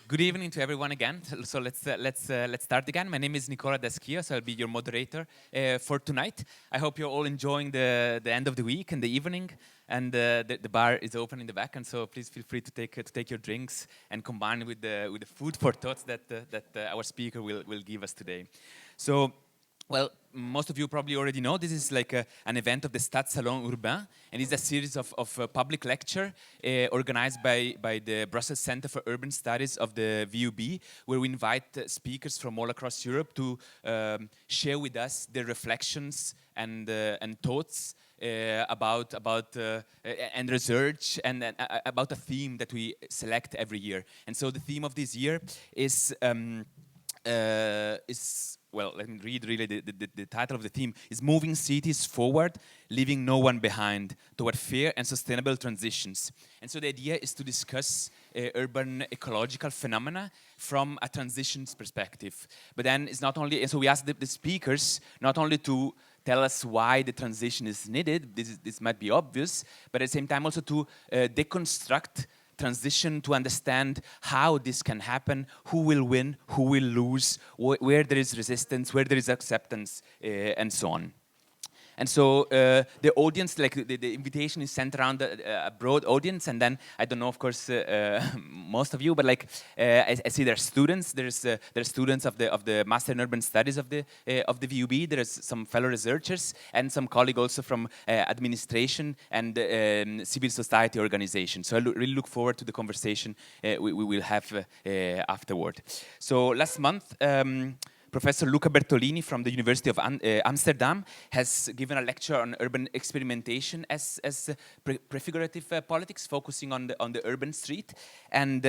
Good evening to everyone again. So let's start again. My name is Nicola Deschia, so I'll be your moderator for tonight. I hope you're all enjoying the end of the week and the evening, and the bar is open in the back, and so please feel free to take your drinks and combine with the food for thoughts that our speaker will give us today. So. Well, most of you probably already know this is like an event of the Stade Salon Urbain, and it's a series of public lecture organized by the Brussels Center for Urban Studies of the VUB, where we invite speakers from all across Europe to share with us their reflections and thoughts about and research and about a theme that we select every year. And so the theme of this year is well, let me read really the title of the theme is Moving Cities Forward, Leaving No One Behind Toward Fair and Sustainable Transitions. And so the idea is to discuss urban ecological phenomena from a transitions perspective. But then it's not only, and so we asked the speakers not only to tell us why the transition is needed, this might be obvious, but at the same time also to deconstruct transition, to understand how this can happen, who will win, who will lose, where there is resistance, where there is acceptance, and so on. And so the audience, like the invitation is centered around a broad audience, and then I don't know, of course, most of you, but like I see there are students. There's students of the Master in Urban Studies of the VUB. There's some fellow researchers and some colleagues also from administration and civil society organizations. So I really look forward to the conversation we will have afterward. So last month. Professor Luca Bertolini from the University of Amsterdam has given a lecture on urban experimentation as prefigurative politics, focusing on the urban street, and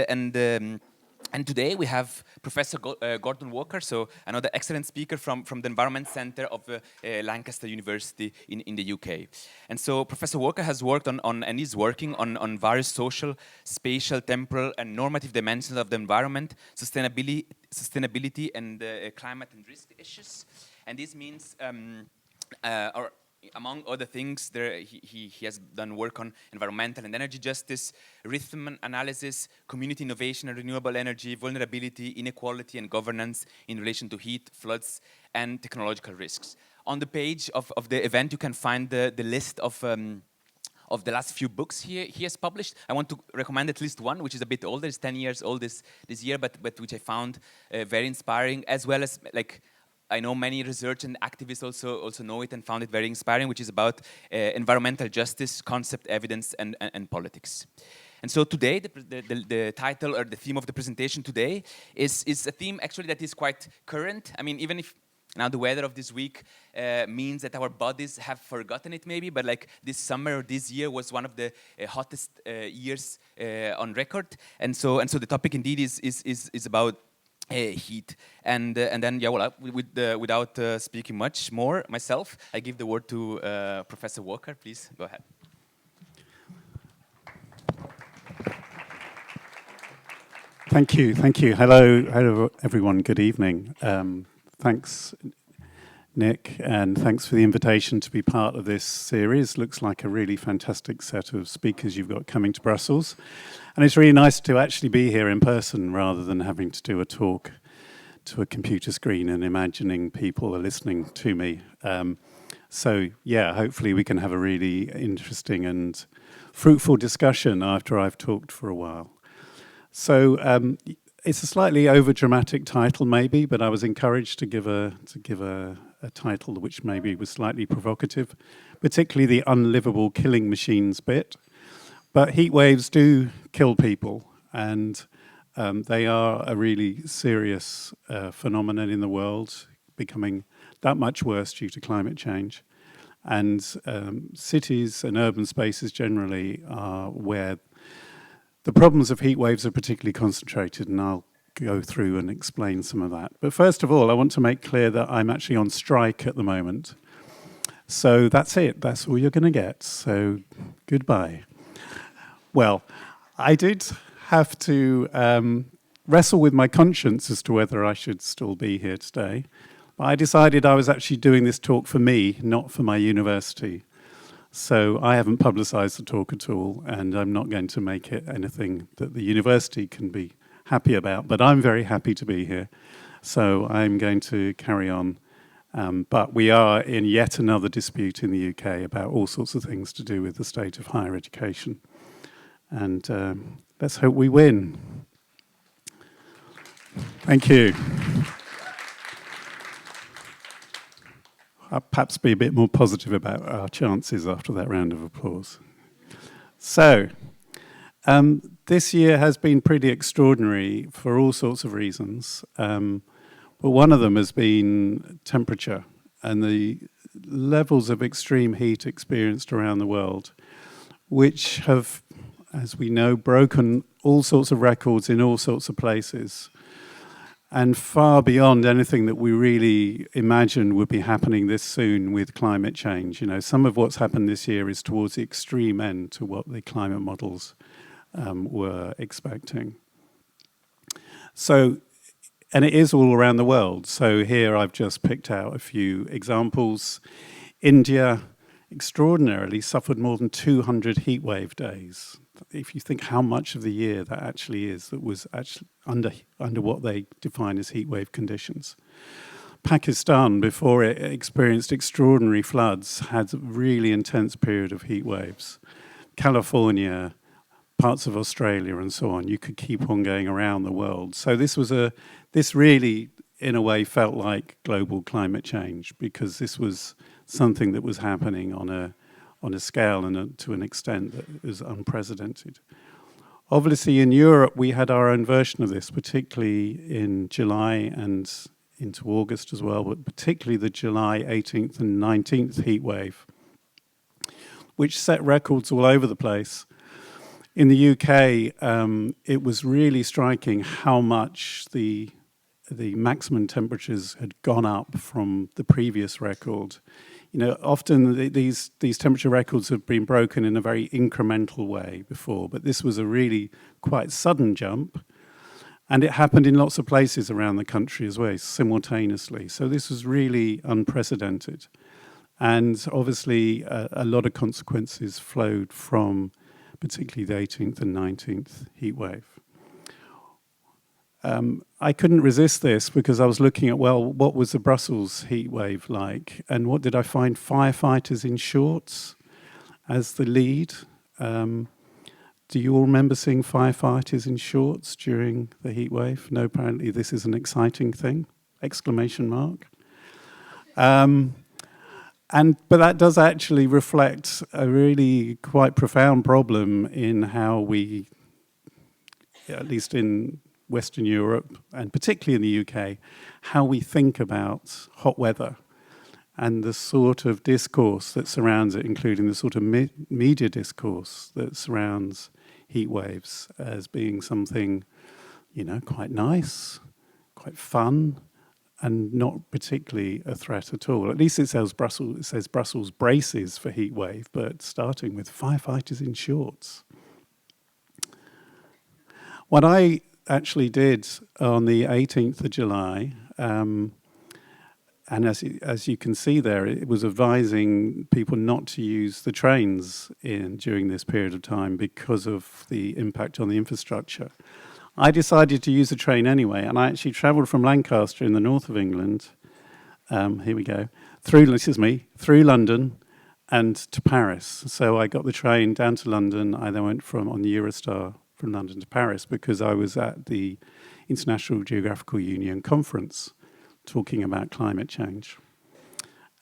today we have Professor Gordon Walker, so another excellent speaker from the Environment Center of Lancaster University in the UK. And so Professor Walker has worked on and is working on various social, spatial, temporal, and normative dimensions of the environment, sustainability and climate and risk issues. And this means, among other things, he has done work on environmental and energy justice, rhythm analysis, community innovation and renewable energy, vulnerability, inequality and governance in relation to heat, floods, and technological risks. On the page of the event, you can find the list of the last few books he has published. I want to recommend at least one, which is a bit older, it's 10 years old this year, but which I found very inspiring, as well as like I know many research and activists also know it and found it very inspiring, which is about environmental justice, concept, evidence, and politics. And so today, the title or the theme of the presentation today is a theme actually that is quite current. I mean, even if now the weather of this week means that our bodies have forgotten it maybe, but like this summer or this year was one of the hottest years on record. And so the topic indeed is about heat, and then yeah, well, without speaking much more myself, I give the word to Professor Walker. Please go ahead. Thank you. Hello, everyone. Good evening. Thanks, Nick, and thanks for the invitation to be part of this series. Looks like a really fantastic set of speakers you've got coming to Brussels. And it's really nice to actually be here in person rather than having to do a talk to a computer screen and imagining people are listening to me. So yeah, hopefully we can have a really interesting and fruitful discussion after I've talked for a while. So it's a slightly overdramatic title maybe, but I was encouraged to give a title which maybe was slightly provocative, particularly the unlivable killing machines bit. But heat waves do kill people, and they are a really serious phenomenon in the world, becoming that much worse due to climate change. And cities and urban spaces generally are where the problems of heat waves are particularly concentrated, and I'll go through and explain some of that. But first of all, I want to make clear that I'm actually on strike at the moment. So that's it. That's all you're going to get. So goodbye. Well, I did have to wrestle with my conscience as to whether I should still be here today. But I decided I was actually doing this talk for me, not for my university. So I haven't publicised the talk at all, and I'm not going to make it anything that the university can be happy about. But I'm very happy to be here. So I'm going to carry on. But we are in yet another dispute in the UK about all sorts of things to do with the state of higher education. And let's hope we win. Thank you. I'll perhaps be a bit more positive about our chances after that round of applause. So, this year has been pretty extraordinary for all sorts of reasons. But one of them has been temperature and the levels of extreme heat experienced around the world, which have, as we know, broken all sorts of records in all sorts of places, and far beyond anything that we really imagined would be happening this soon with climate change. You know, some of what's happened this year is towards the extreme end to what the climate models were expecting. So, and it is all around the world. So here I've just picked out a few examples. India extraordinarily suffered more than 200 heatwave days. If you think how much of the year that actually is, that was actually under what they define as heatwave conditions. Pakistan, before it experienced extraordinary floods, had a really intense period of heat waves. California, parts of Australia and so on. You could keep on going around the world. So this really, in a way, felt like global climate change, because this was something that was happening on a scale and to an extent that was unprecedented. Obviously, in Europe, we had our own version of this, particularly in July and into August as well, but particularly the July 18th and 19th heat wave, which set records all over the place. In the UK, it was really striking how much the maximum temperatures had gone up from the previous record. You know, often these temperature records have been broken in a very incremental way before, but this was a really quite sudden jump, and it happened in lots of places around the country as well, simultaneously. So this was really unprecedented. And obviously, a lot of consequences flowed from particularly the 18th and 19th heat wave. I couldn't resist this because I was looking at, well, what was the Brussels heat wave like? And what did I find? Firefighters in shorts as the lead. Do you all remember seeing firefighters in shorts during the heat wave? No, apparently this is an exciting thing, exclamation mark. But that does actually reflect a really quite profound problem in how we, at least in Western Europe, and particularly in the UK, how we think about hot weather and the sort of discourse that surrounds it, including the sort of media discourse that surrounds heat waves as being something, you know, quite nice, quite fun, and not particularly a threat at all. At least it says Brussels braces for heat wave, but starting with firefighters in shorts. What I actually did on the 18th of July, and as you can see there, it was advising people not to use the trains during this period of time because of the impact on the infrastructure. I decided to use the train anyway, and I actually travelled from Lancaster in the north of England, here we go, through London and to Paris. So I got the train down to London. I then went on the Eurostar from London to Paris because I was at the International Geographical Union conference talking about climate change.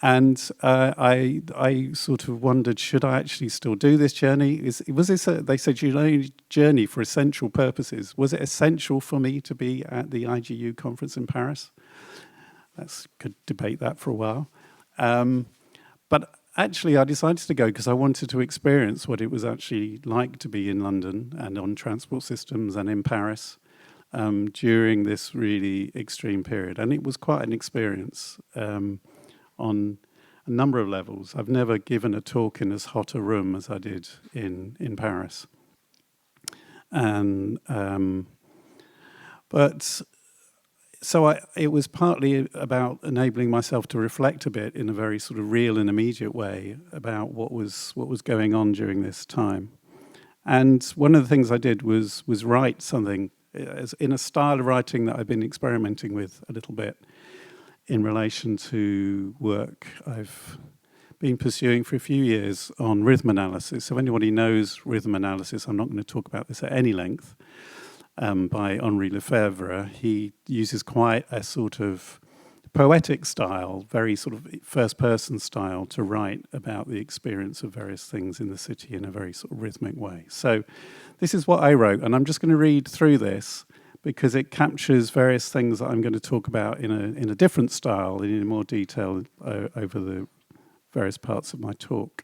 And I sort of wondered, should I actually still do this journey? They said you only journey for essential purposes. Was it essential for me to be at the IGU conference in Paris? Could debate that for a while. But actually, I decided to go because I wanted to experience what it was actually like to be in London and on transport systems and in Paris during this really extreme period. And it was quite an experience on a number of levels. I've never given a talk in as hot a room as I did in Paris. And it was partly about enabling myself to reflect a bit in a very sort of real and immediate way about what was going on during this time. And one of the things I did was write something in a style of writing that I've been experimenting with a little bit in relation to work I've been pursuing for a few years on rhythm analysis. So anybody knows rhythm analysis, I'm not going to talk about this at any length, by Henri Lefebvre. He uses quite a sort of poetic style, very sort of first-person style to write about the experience of various things in the city in a very sort of rhythmic way. So this is what I wrote, and I'm just going to read through this because it captures various things that I'm going to talk about in a different style, in more detail over the various parts of my talk.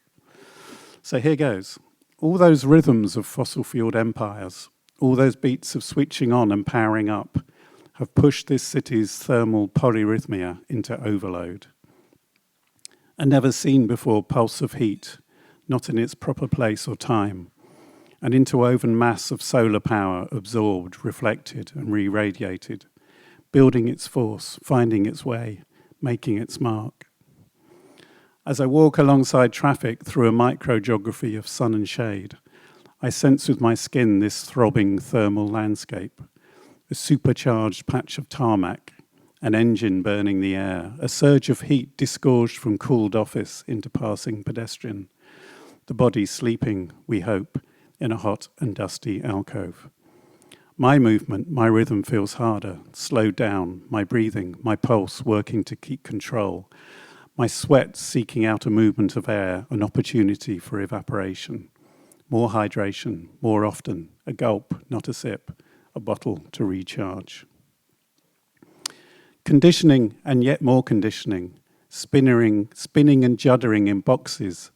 So here goes. All those rhythms of fossil-fueled empires, all those beats of switching on and powering up, have pushed this city's thermal polyrhythmia into overload. A never-seen-before pulse of heat, not in its proper place or time, an interwoven mass of solar power absorbed, reflected, and re-radiated, building its force, finding its way, making its mark. As I walk alongside traffic through a microgeography of sun and shade, I sense with my skin this throbbing thermal landscape, a supercharged patch of tarmac, an engine burning the air, a surge of heat disgorged from cooled office into passing pedestrian, the body sleeping, we hope, in a hot and dusty alcove. My movement, my rhythm feels harder, slowed down, my breathing, my pulse working to keep control, my sweat seeking out a movement of air, an opportunity for evaporation. More hydration, more often, a gulp, not a sip, a bottle to recharge. Conditioning and yet more conditioning, spinning and juddering in boxes,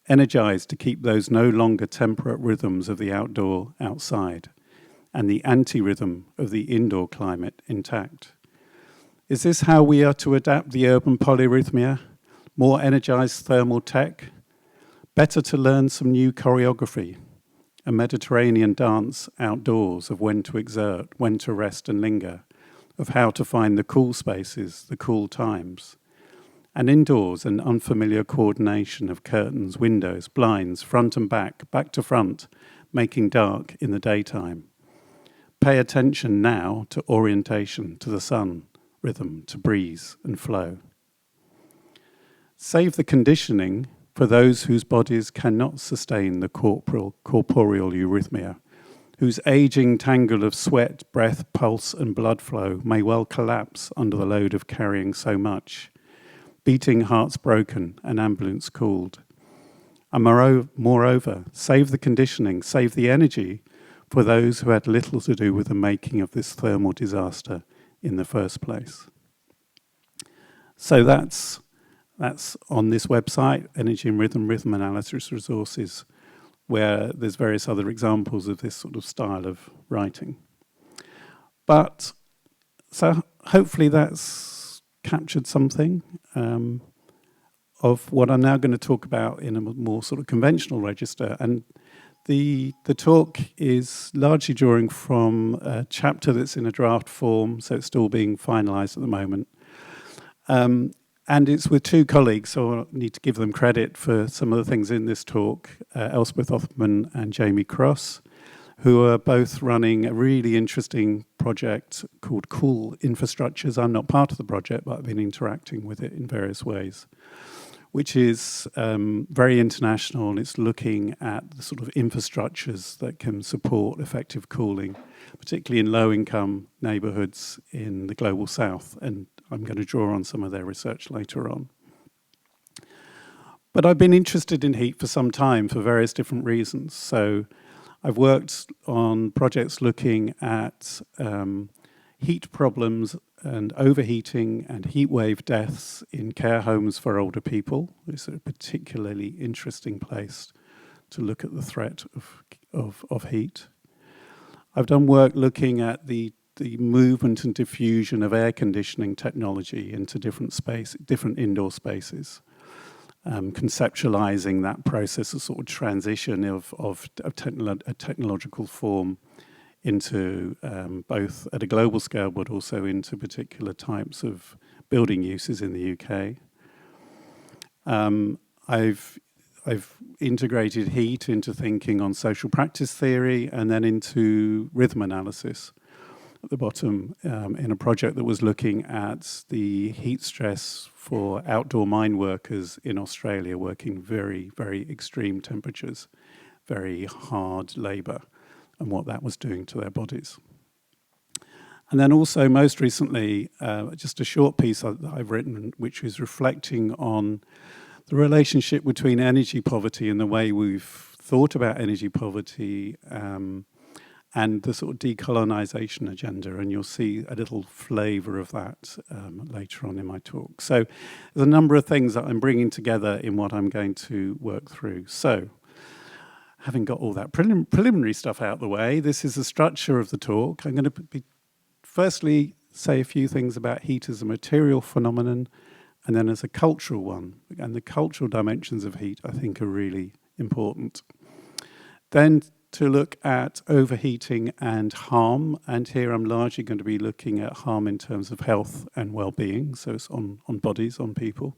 energized to keep those no longer temperate rhythms of the outdoor outside, and the anti-rhythm of the indoor climate intact. Is this how we are to adapt the urban polyrhythmia? More energized thermal tech? Better to learn some new choreography, a Mediterranean dance outdoors of when to exert, when to rest and linger, of how to find the cool spaces, the cool times. And indoors, an unfamiliar coordination of curtains, windows, blinds, front and back to front, making dark in the daytime. Pay attention now to orientation, to the sun, rhythm, to breeze and flow. Save the conditioning for those whose bodies cannot sustain the corporeal eurythmia, whose aging tangle of sweat, breath, pulse and blood flow may well collapse under the load of carrying so much. Beating hearts broken, an ambulance called. And moreover, save the conditioning, save the energy for those who had little to do with the making of this thermal disaster in the first place. So that's on this website, Energy and Rhythm Analysis Resources, where there's various other examples of this sort of style of writing. But, so hopefully that's captured something of what I'm now going to talk about in a more sort of conventional register. And the talk is largely drawing from a chapter that's in a draft form, so it's still being finalised at the moment. And it's with two colleagues, so I need to give them credit for some of the things in this talk, Elspeth Othman and Jamie Cross, who are both running a really interesting project called Cool Infrastructures. I'm not part of the project, but I've been interacting with it in various ways, which is very international, and it's looking at the sort of infrastructures that can support effective cooling, particularly in low-income neighbourhoods in the global south, and I'm going to draw on some of their research later on. But I've been interested in heat for some time for various different reasons. So I've worked on projects looking at heat problems and overheating and heat wave deaths in care homes for older people. It's a particularly interesting place to look at the threat of heat. I've done work looking at the movement and diffusion of air conditioning technology into different indoor spaces, conceptualizing that process of sort of transition of a technological form into both at a global scale, but also into particular types of building uses in the UK. I've integrated heat into thinking on social practice theory and then into rhythm analysis, at the bottom in a project that was looking at the heat stress for outdoor mine workers in Australia working very, very extreme temperatures, very hard labour, and what that was doing to their bodies. And then also, most recently, just a short piece that I've written, which is reflecting on the relationship between energy poverty and the way we've thought about energy poverty and the sort of decolonisation agenda. And you'll see a little flavour of that later on in my talk. So there's a number of things that I'm bringing together in what I'm going to work through. So having got all that preliminary stuff out of the way, this is the structure of the talk. I'm going to firstly say a few things about heat as a material phenomenon, and then as a cultural one. And the cultural dimensions of heat, I think, are really important. Then to look at overheating and harm, and here I'm largely going to be looking at harm in terms of health and well-being, so it's on bodies, on people.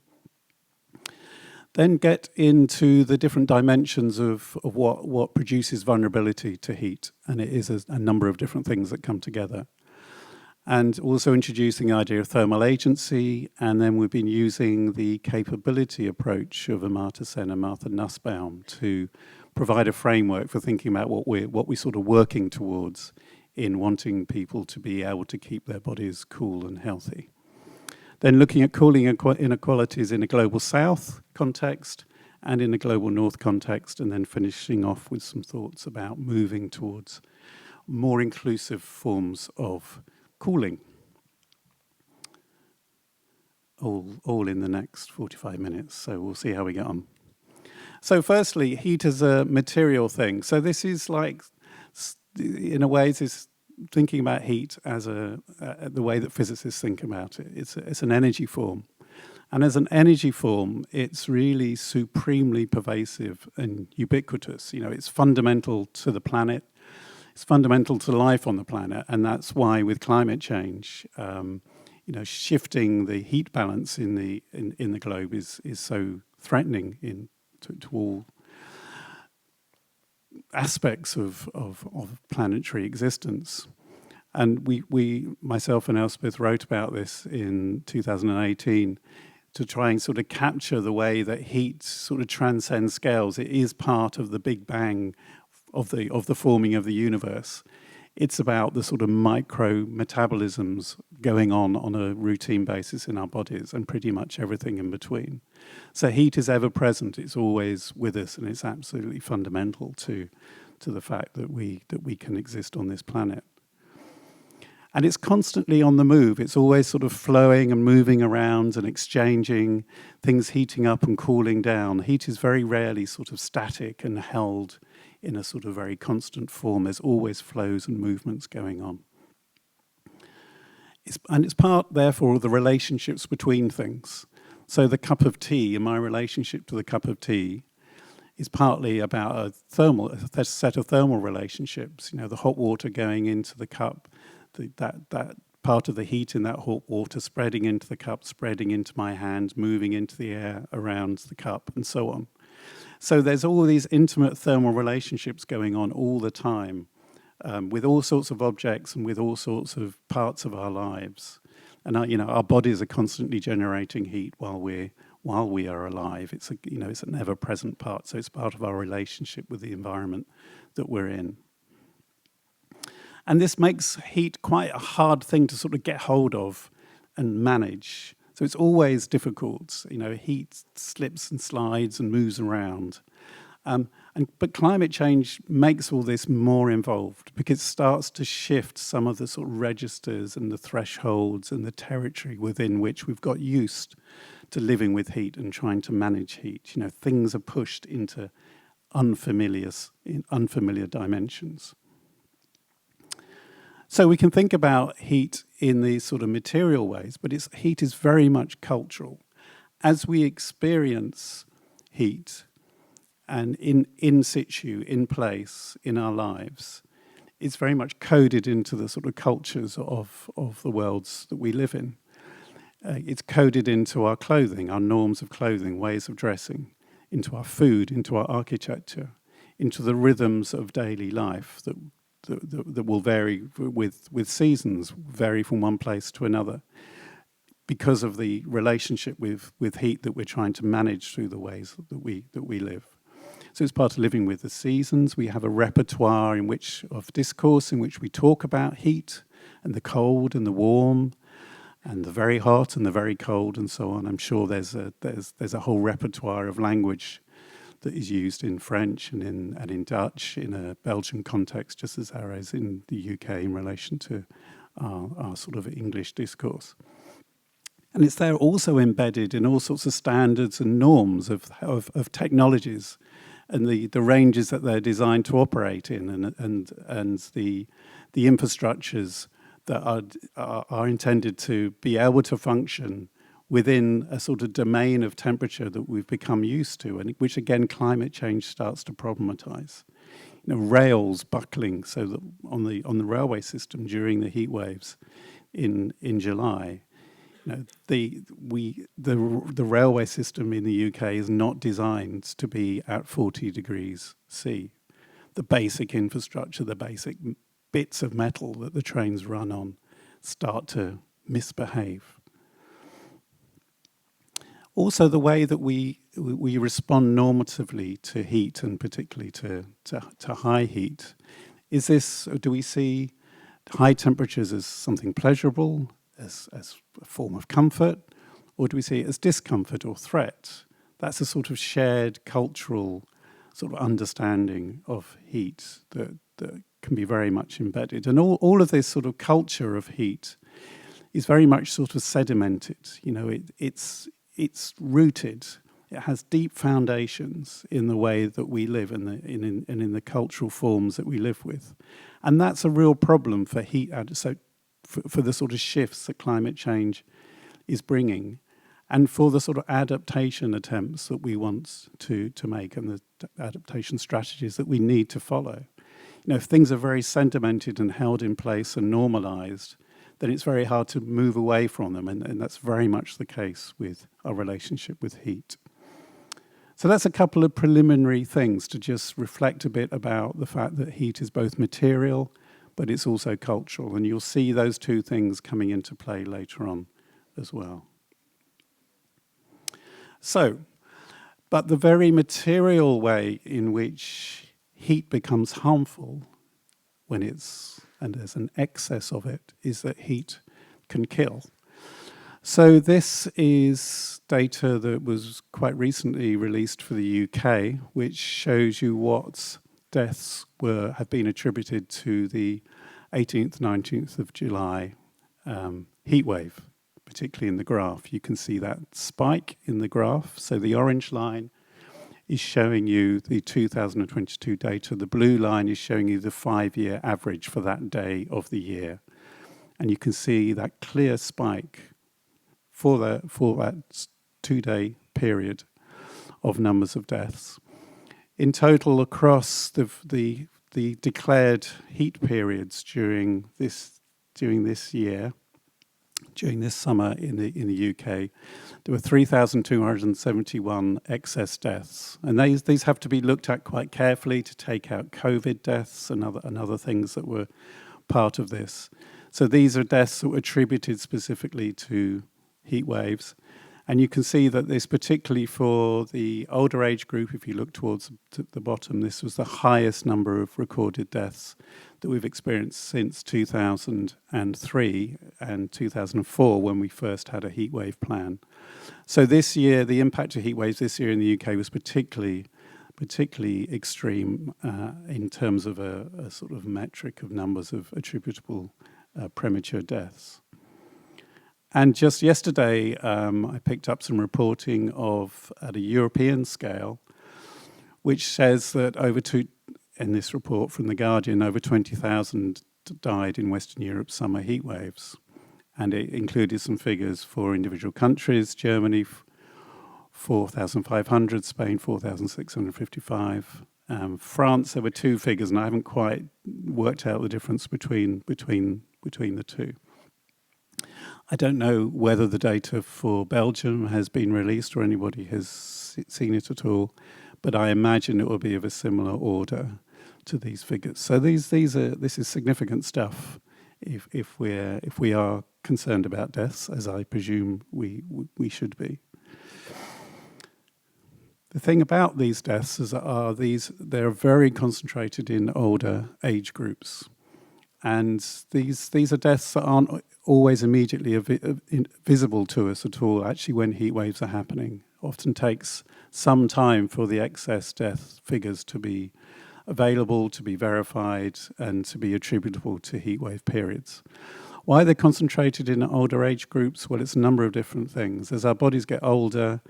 Then get into the different dimensions of what produces vulnerability to heat, and it is a number of different things that come together. And also introducing the idea of thermal agency, and then we've been using the capability approach of Amartya Sen and Martha Nussbaum to provide a framework for thinking about what we're sort of working towards in wanting people to be able to keep their bodies cool and healthy. Then looking at cooling inequalities in a global south context and in a global north context, and then finishing off with some thoughts about moving towards more inclusive forms of cooling, all in the next 45 minutes, so we'll see how we get on. So firstly, heat as a material thing. So this is like, in a way, this thinking about heat as the way that physicists think about it. It's an energy form. And as an energy form, it's really supremely pervasive and ubiquitous. You know, it's fundamental to the planet. It's fundamental to life on the planet, and that's why with climate change, shifting the heat balance in the globe is so threatening to all aspects of planetary existence. And we myself and Elspeth wrote about this in 2018 to try and sort of capture the way that heat sort of transcends scales. It is part of the Big Bang of the forming of the universe. It's about the sort of micro metabolisms going on a routine basis in our bodies and pretty much everything in between. So heat is ever present, it's always with us, and it's absolutely fundamental to the fact that we can exist on this planet. And it's constantly on the move. It's always sort of flowing and moving around and exchanging, things heating up and cooling down. Heat is very rarely sort of static and held in a sort of very constant form. There's always flows and movements going on. It's part, therefore, of the relationships between things. So the cup of tea, and my relationship to the cup of tea, is partly about a set of thermal relationships. You know, the hot water going into the cup, that part of the heat in that hot water spreading into the cup, spreading into my hand, moving into the air around the cup, and so on. So there's all these intimate thermal relationships going on all the time with all sorts of objects and with all sorts of parts of our lives. And our bodies are constantly generating heat while we are alive. It's an ever-present part. So it's part of our relationship with the environment that we're in. And this makes heat quite a hard thing to sort of get hold of and manage. So it's always difficult. Heat slips and slides and moves around. But climate change makes all this more involved because it starts to shift some of the sort of registers and the thresholds and the territory within which we've got used to living with heat and trying to manage heat. Things are pushed into unfamiliar dimensions. So we can think about heat in these sort of material ways, but heat is very much cultural. As we experience heat and in situ, in place, in our lives, it's very much coded into the sort of cultures of the worlds that we live in. It's coded into our clothing, our norms of clothing, ways of dressing, into our food, into our architecture, into the rhythms of daily life that that will vary with seasons, vary from one place to another, because of the relationship with heat that we're trying to manage through the ways that we live. So it's part of living with the seasons. We have a repertoire of discourse in which we talk about heat and the cold and the warm and the very hot and the very cold and so on. I'm sure there's a whole repertoire of language that is used in French and in Dutch in a Belgian context, just as there is in the UK in relation to our sort of English discourse. And it's there also embedded in all sorts of standards and norms of technologies and the ranges that they're designed to operate in, and the infrastructures that are intended to be able to function within a sort of domain of temperature that we've become used to, and which again climate change starts to problematize. You know, rails buckling so that on the railway system during the heat waves in July. You know, the railway system in the UK is not designed to be at 40 degrees C. The basic infrastructure, the basic bits of metal that the trains run on start to misbehave. Also, the way that we respond normatively to heat, and particularly to high heat, is this, do we see high temperatures as something pleasurable, as a form of comfort, or do we see it as discomfort or threat? That's a sort of shared cultural sort of understanding of heat that can be very much embedded. And all of this sort of culture of heat is very much sort of sedimented. You know, it's rooted. It has deep foundations in the way that we live and in the cultural forms that we live with. And that's a real problem for heat. So for the sort of shifts that climate change is bringing, and for the sort of adaptation attempts that we want to make, and the adaptation strategies that we need to follow. You know, if things are very sedimented and held in place and normalized, then it's very hard to move away from them, and that's very much the case with our relationship with heat. So that's a couple of preliminary things to just reflect a bit about the fact that heat is both material, but it's also cultural, and you'll see those two things coming into play later on as well. So, but the very material way in which heat becomes harmful and there's an excess of it, is that heat can kill. So this is data that was quite recently released for the UK, which shows you what deaths have been attributed to the 18th, 19th of July heat wave, particularly in the graph. You can see that spike in the graph. So the orange line is showing you the 2022 data. The blue line is showing you the 5-year average for that day of the year. And you can see that clear spike for that 2-day period of numbers of deaths. In total, across the declared heat periods during this year, during this summer in the UK, there were 3,271 excess deaths, and these have to be looked at quite carefully to take out COVID deaths and other things that were part of this. So these are deaths that were attributed specifically to heat waves. And you can see that this, particularly for the older age group, if you look towards the bottom, this was the highest number of recorded deaths that we've experienced since 2003 and 2004, when we first had a heat wave plan. So this year, the impact of heat waves this year in the UK was particularly extreme in terms of a sort of metric of numbers of attributable premature deaths. And just yesterday, I picked up some reporting at a European scale, which says that in this report from The Guardian, over 20,000 died in Western Europe summer heat waves. And it included some figures for individual countries: Germany, 4,500, Spain, 4,655. France, there were two figures, and I haven't quite worked out the difference between the two. I don't know whether the data for Belgium has been released or anybody has seen it at all, but I imagine it will be of a similar order to these figures. So this is significant stuff if we are concerned about deaths, as I presume we should be. The thing about these deaths is they're very concentrated in older age groups. And these are deaths that aren't always immediately visible to us at all, actually, when heat waves are happening. Often takes some time for the excess death figures to be available, to be verified, and to be attributable to heat wave periods. Why they're concentrated in older age groups? Well, it's a number of different things. As our bodies get older,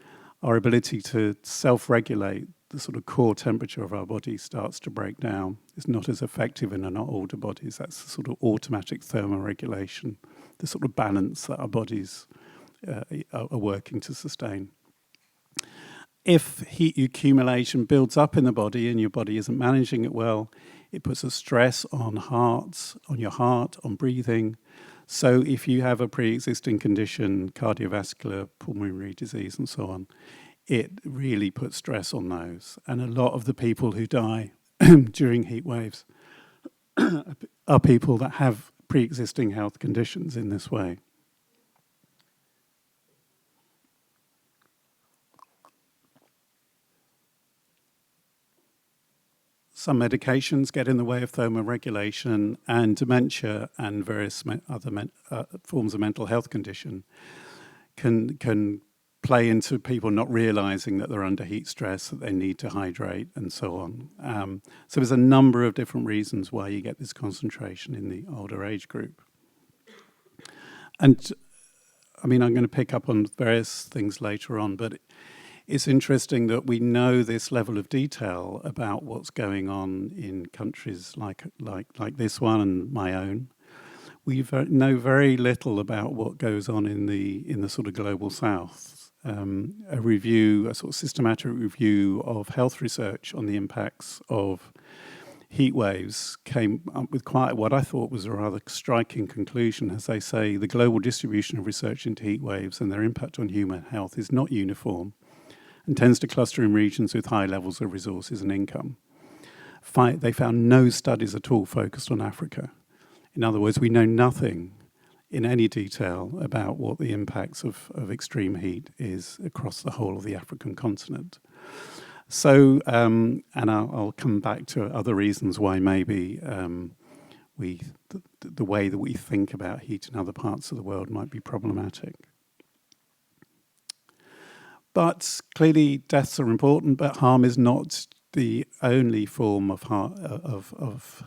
our ability to self-regulate the sort of core temperature of our body starts to break down. It's not as effective in our older bodies. That's the sort of automatic thermoregulation, the sort of balance that our bodies are working to sustain. If heat accumulation builds up in the body and your body isn't managing it well, it puts a stress on your heart, on breathing. So if you have a pre-existing condition, cardiovascular, pulmonary disease and so on, it really puts stress on those. And a lot of the people who die during heat waves are people that have pre-existing health conditions in this way. Some medications get in the way of thermoregulation, and dementia and various other forms of mental health condition can play into people not realizing that they're under heat stress, that they need to hydrate, and so on. So there's a number of different reasons why you get this concentration in the older age group. And I mean, I'm going to pick up on various things later on, but it's interesting that we know this level of detail about what's going on in countries like this one and my own. We know very little about what goes on in the sort of global south. A sort of systematic review of health research on the impacts of heat waves came up with quite what I thought was a rather striking conclusion. As they say, the global distribution of research into heat waves and their impact on human health is not uniform and tends to cluster in regions with high levels of resources and income. They found no studies at all focused on Africa. In other words, we know nothing in any detail about what the impacts of extreme heat is across the whole of the African continent. So, and I'll come back to other reasons why maybe the way that we think about heat in other parts of the world might be problematic. But clearly deaths are important, but harm is not the only form of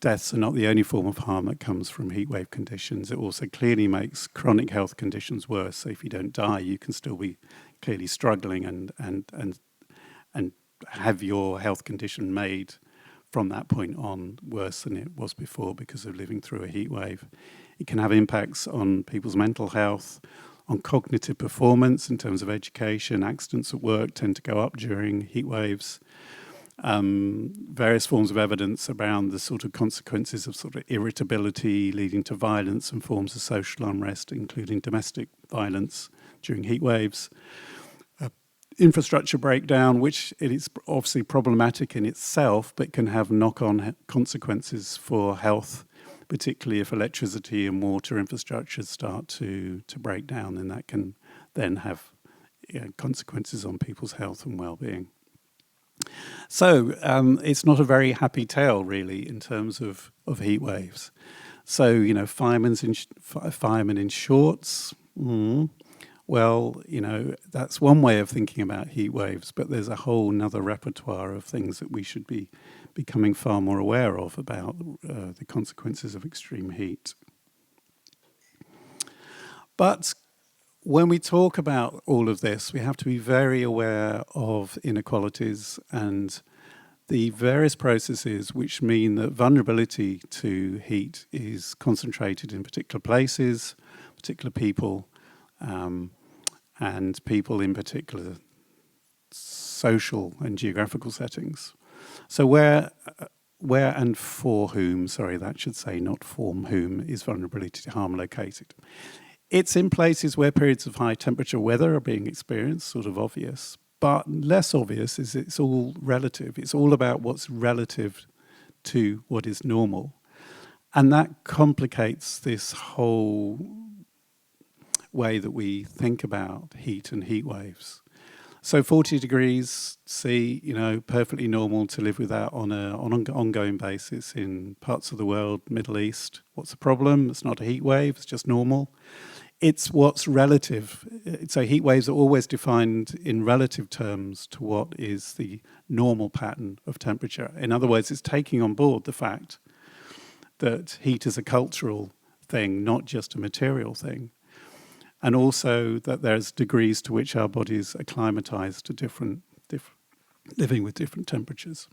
deaths are not the only form of harm that comes from heatwave conditions. It also clearly makes chronic health conditions worse. So if you don't die, you can still be clearly struggling and have your health condition made from that point on worse than it was before because of living through a heat wave. It can have impacts on people's mental health, on cognitive performance in terms of education. Accidents at work tend to go up during heat waves. Various forms of evidence around the sort of consequences of sort of irritability leading to violence and forms of social unrest, including domestic violence during heat waves. Infrastructure breakdown, which it is obviously problematic in itself, but can have knock-on consequences for health, particularly if electricity and water infrastructures start to break down, and that can then have consequences on people's health and well-being. So it's not a very happy tale, really, in terms of heat waves. So, firemen in shorts, well, that's one way of thinking about heat waves, but there's a whole nother repertoire of things that we should be becoming far more aware of about the consequences of extreme heat. But when we talk about all of this, we have to be very aware of inequalities and the various processes which mean that vulnerability to heat is concentrated in particular places, particular people, and people in particular social and geographical settings. So where and for whom, that should say not for whom, is vulnerability to harm located? It's in places where periods of high temperature weather are being experienced, sort of obvious, but less obvious is it's all relative. It's all about what's relative to what is normal. And that complicates this whole way that we think about heat and heat waves. So 40 degrees C, perfectly normal to live with that on an ongoing basis in parts of the world, Middle East. What's the problem? It's not a heat wave, it's just normal. It's what's relative. So heat waves are always defined in relative terms to what is the normal pattern of temperature. In other words, it's taking on board the fact that heat is a cultural thing, not just a material thing. And also that there's degrees to which our bodies acclimatise to living with different temperatures.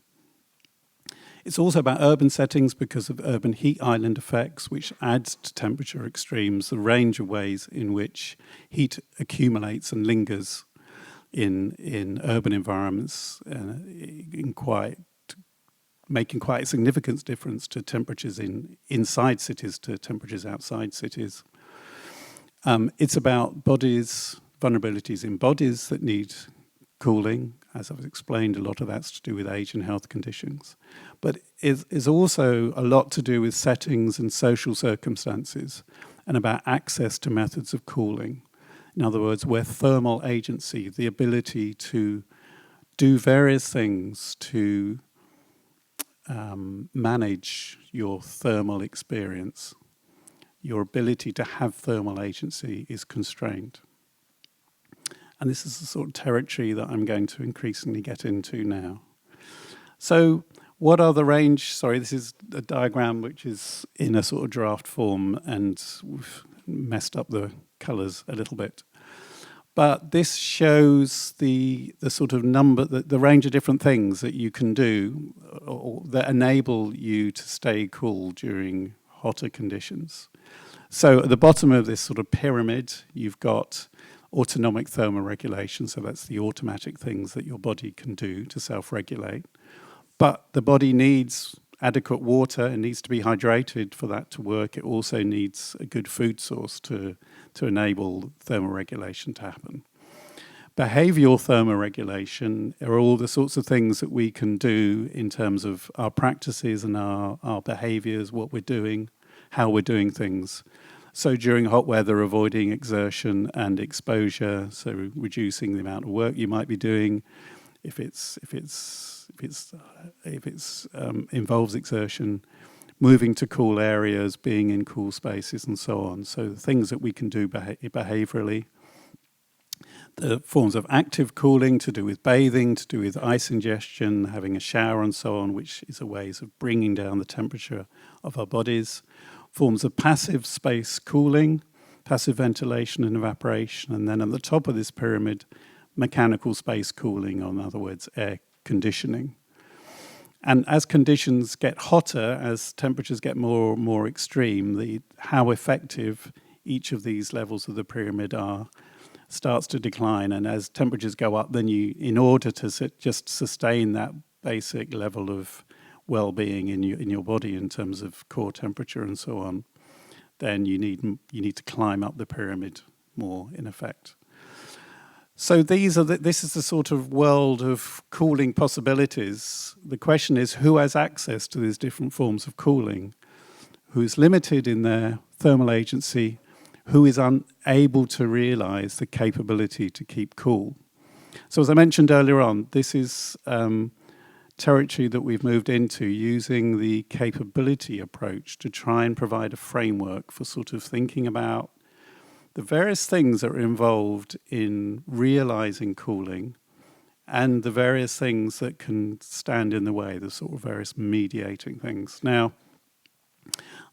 It's also about urban settings because of urban heat island effects, which adds to temperature extremes, the range of ways in which heat accumulates and lingers in urban environments, making quite a significant difference to temperatures inside cities to temperatures outside cities. It's about bodies, vulnerabilities in bodies that need cooling. As I've explained, a lot of that's to do with age and health conditions. But is also a lot to do with settings and social circumstances and about access to methods of cooling. In other words, where thermal agency, the ability to do various things to manage your thermal experience, your ability to have thermal agency is constrained. And this is the sort of territory that I'm going to increasingly get into now. So what are the range? Sorry, this is a diagram which is in a sort of draft form and we've messed up the colours a little bit. But this shows the sort of the range of different things that you can do or that enable you to stay cool during hotter conditions. So at the bottom of this sort of pyramid, you've got autonomic thermoregulation, so that's the automatic things that your body can do to self-regulate. But the body needs adequate water, it needs to be hydrated for that to work. It also needs a good food source to enable thermoregulation to happen. Behavioural thermoregulation are all the sorts of things that we can do in terms of our practices and our behaviours, what we're doing, how we're doing things. So during hot weather, avoiding exertion and exposure, so reducing the amount of work you might be doing. If it involves exertion, moving to cool areas, being in cool spaces, and so on. So things that we can do behaviourally. The forms of active cooling to do with bathing, to do with ice ingestion, having a shower, and so on, which is a ways of bringing down the temperature of our bodies. Forms of passive space cooling, passive ventilation and evaporation, and then at the top of this pyramid, mechanical space cooling, or in other words, air conditioning. And as conditions get hotter, as temperatures get more extreme, how effective each of these levels of the pyramid are starts to decline. And as temperatures go up, then in order to just sustain that basic level of well-being in your body in terms of core temperature and so on, then you need to climb up the pyramid more, in effect. So this is the sort of world of cooling possibilities. The question is, who has access to these different forms of cooling? Who's limited in their thermal agency? Who is unable to realize the capability to keep cool? So as I mentioned earlier on, this is territory that we've moved into using the capability approach to try and provide a framework for sort of thinking about the various things that are involved in realizing cooling and the various things that can stand in the way, the sort of various mediating things. Now,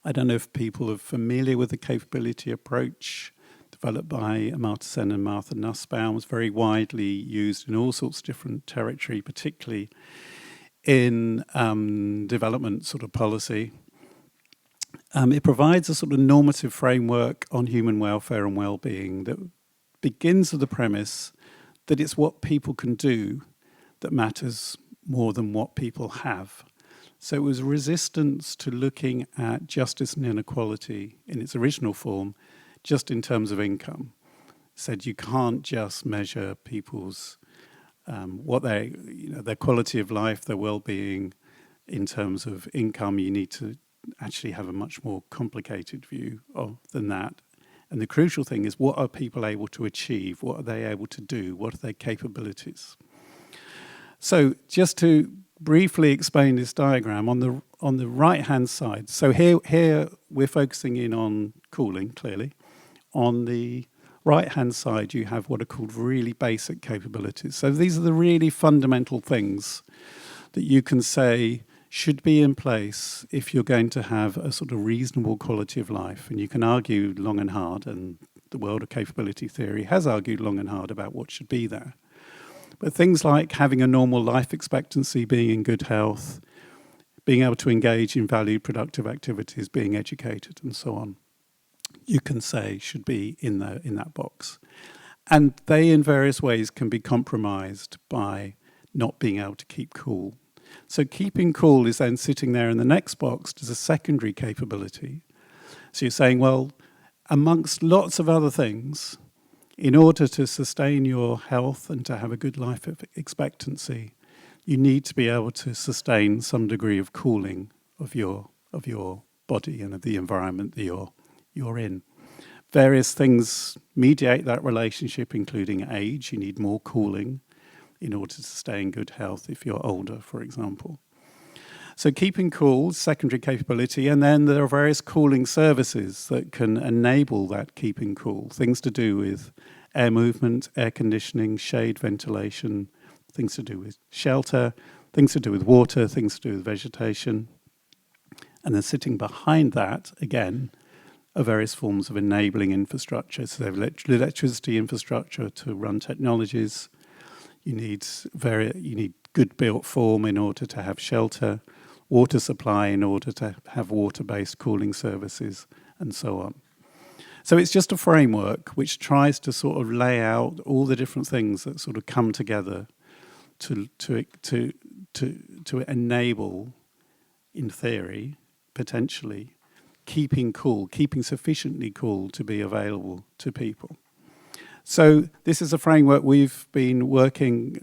I don't know if people are familiar with the capability approach developed by Amartya Sen and Martha Nussbaum. It's very widely used in all sorts of different territory, particularly in development sort of policy. It provides a sort of normative framework on human welfare and well-being that begins with the premise that it's what people can do that matters more than what people have. So it was resistance to looking at justice and inequality in its original form just in terms of income. It said you can't just measure people's their quality of life, their well-being, in terms of income, you need to actually have a much more complicated view than that. And the crucial thing is, what are people able to achieve? What are they able to do? What are their capabilities? So just to briefly explain this diagram, on the right-hand side, so here we're focusing in on cooling, clearly. On the right-hand side, you have what are called really basic capabilities. So these are the really fundamental things that you can say should be in place if you're going to have a sort of reasonable quality of life. And you can argue long and hard, and the world of capability theory has argued long and hard about what should be there. But things like having a normal life expectancy, being in good health, being able to engage in valued productive activities, being educated, and so on, you can say should be in that box. And they, in various ways, can be compromised by not being able to keep cool. So keeping cool is then sitting there in the next box as a secondary capability. So you're saying, well, amongst lots of other things, in order to sustain your health and to have a good life expectancy, you need to be able to sustain some degree of cooling of your body and of the environment that you're in. Various things mediate that relationship, including age. You need more cooling in order to stay in good health if you're older, for example. So keeping cool, secondary capability, and then there are various cooling services that can enable that keeping cool. Things to do with air movement, air conditioning, shade, ventilation, things to do with shelter, things to do with water, things to do with vegetation. And then sitting behind that, again, are various forms of enabling infrastructure. So they have electricity infrastructure to run technologies. You need good built form in order to have shelter, water supply in order to have water-based cooling services, and so on. So it's just a framework which tries to sort of lay out all the different things that sort of come together to enable, in theory, potentially, keeping sufficiently cool to be available to people. So this is a framework we've been working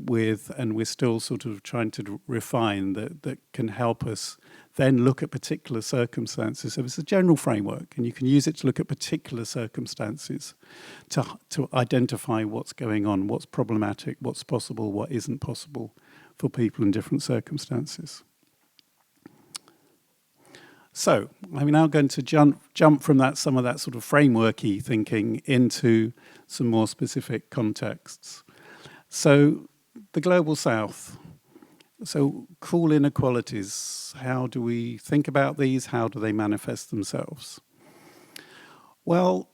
with, and we're still sort of trying to refine that can help us then look at particular circumstances. So it's a general framework, and you can use it to look at particular circumstances to identify what's going on, what's problematic, what's possible, what isn't possible for people in different circumstances. So I'm now going to jump from some of that sort of frameworky thinking into some more specific contexts. So the Global South. So cool inequalities, how do we think about these? How do they manifest themselves? Well,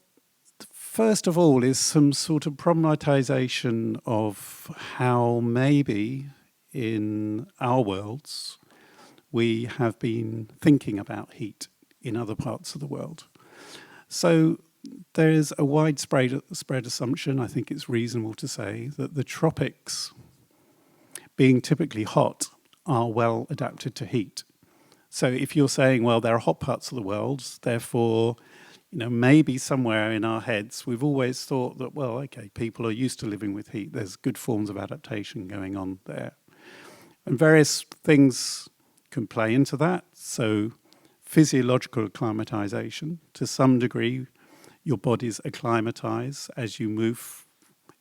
first of all is some sort of problematization of how maybe in our worlds we have been thinking about heat in other parts of the world. So there is a widespread assumption, I think it's reasonable to say, that the tropics, being typically hot, are well adapted to heat. So if you're saying, well, there are hot parts of the world, therefore, maybe somewhere in our heads, we've always thought that, well, okay, people are used to living with heat. There's good forms of adaptation going on there. And various things can play into that. So physiological acclimatization, to some degree, your bodies acclimatize as you move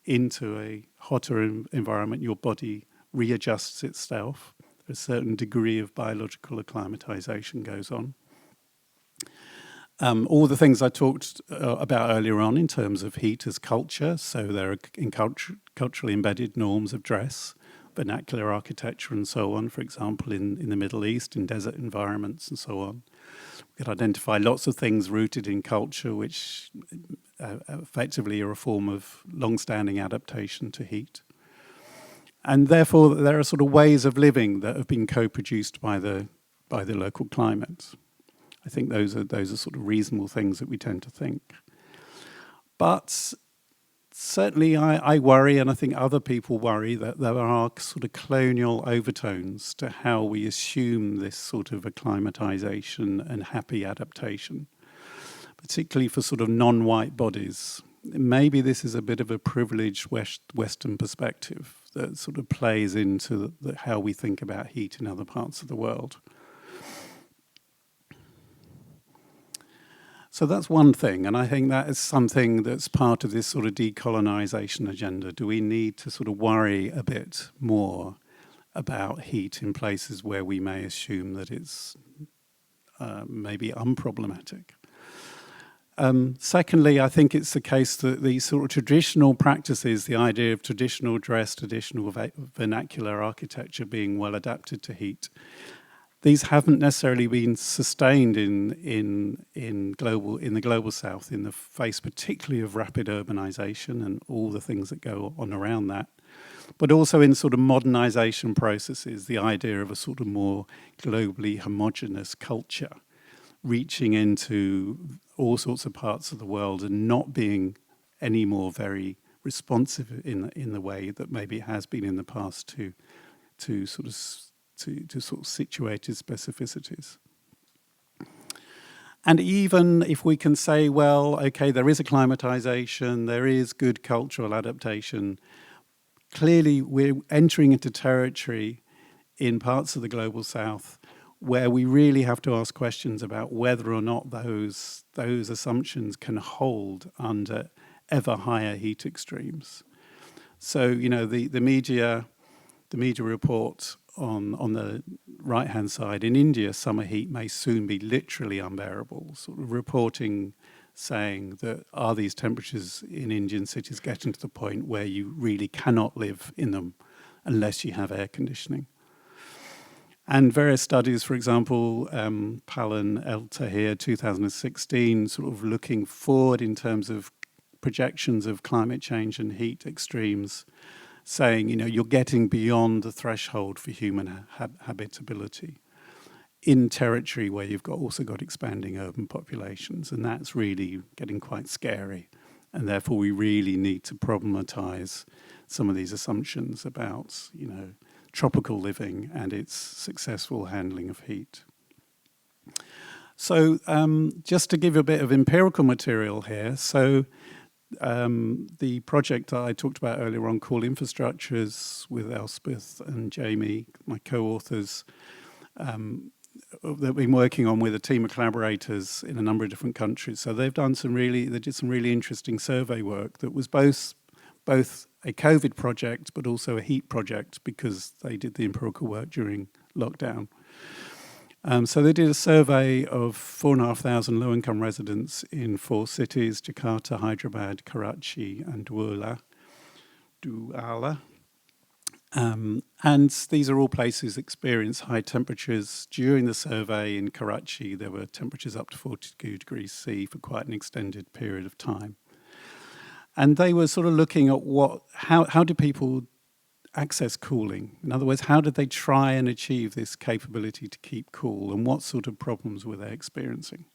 into a hotter environment, your body readjusts itself. A certain degree of biological acclimatization goes on. All the things I talked about earlier on in terms of heat as culture, so there are culturally embedded norms of dress, vernacular architecture and so on, for example, in the Middle East, in desert environments and so on. We could identify lots of things rooted in culture which effectively are a form of long-standing adaptation to heat. And therefore, there are sort of ways of living that have been co-produced by the local climate. I think those are sort of reasonable things that we tend to think. But certainly I worry, and I think other people worry, that there are sort of colonial overtones to how we assume this sort of acclimatization and happy adaptation, particularly for sort of non-white bodies. Maybe this is a bit of a privileged Western perspective. sort of plays into how we think about heat in other parts of the world. So that's one thing, and I think that is something that's part of this sort of decolonization agenda. Do we need to sort of worry a bit more about heat in places where we may assume that it's maybe unproblematic? Secondly, I think it's the case that these sort of traditional practices, the idea of traditional dress, traditional vernacular architecture being well adapted to heat, these haven't necessarily been sustained in the global south in the face particularly of rapid urbanization and all the things that go on around that, but also in sort of modernization processes, the idea of a sort of more globally homogenous culture reaching into all sorts of parts of the world and not being any more very responsive in the way that maybe it has been in the past to sort of situated specificities. And even if we can say, well, okay, there is acclimatization, there is good cultural adaptation, clearly we're entering into territory in parts of the global south where we really have to ask questions about whether or not those assumptions can hold under ever higher heat extremes. So, you know, the media report on the right-hand side, in India, summer heat may soon be literally unbearable, sort of reporting saying that are these temperatures in Indian cities getting to the point where you really cannot live in them unless you have air conditioning. And various studies, for example, Palin El Tahir 2016, sort of looking forward in terms of projections of climate change and heat extremes, saying, you know, you're getting beyond the threshold for human habitability in territory where you've also got expanding urban populations, and that's really getting quite scary. And therefore, we really need to problematize some of these assumptions about, you know, tropical living and its successful handling of heat. So just to give a bit of empirical material here, so the project that I talked about earlier on called Infrastructures with Elspeth and Jamie, my co-authors, that have been working on with a team of collaborators in a number of different countries. So they did some really interesting survey work that was both a COVID project, but also a heat project because they did the empirical work during lockdown. So they did a survey of 4,500 low-income residents in 4 cities, Jakarta, Hyderabad, Karachi, and Douala. And these are all places that experience high temperatures. During the survey in Karachi, there were temperatures up to 42 degrees C for quite an extended period of time. And they were sort of looking at how do people access cooling? In other words, how did they try and achieve this capability to keep cool, and what sort of problems were they experiencing?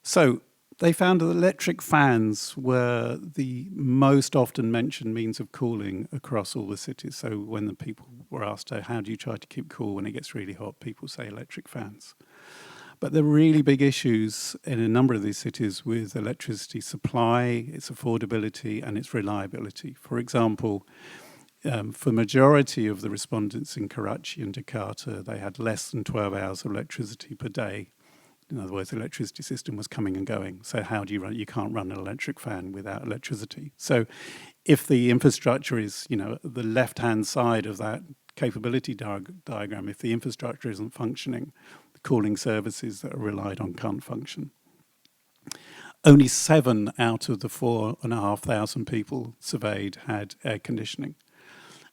So they found that electric fans were the most often mentioned means of cooling across all the cities. So when the people were asked, how do you try to keep cool when it gets really hot, people say electric fans. But there are really big issues in a number of these cities with electricity supply, its affordability, and its reliability. For example, for the majority of the respondents in Karachi and Jakarta, they had less than 12 hours of electricity per day. In other words, the electricity system was coming and going. So how do you run? You can't run an electric fan without electricity. So if the infrastructure is, you know, the left-hand side of that capability diagram, if the infrastructure isn't functioning, the cooling services that are relied on can't function. Only 7 out of the 4,500 people surveyed had air conditioning.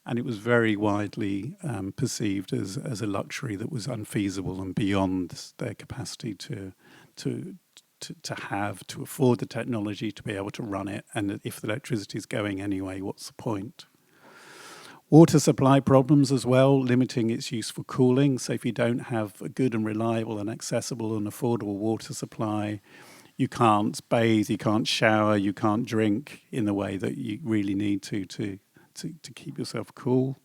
And it was very widely perceived as a luxury that was unfeasible and beyond their capacity to afford the technology to be able to run it. And if the electricity is going anyway, what's the point? Water supply problems as well, limiting its use for cooling. So if you don't have a good and reliable and accessible and affordable water supply, you can't bathe, you can't shower, you can't drink in the way that you really need to keep yourself cool.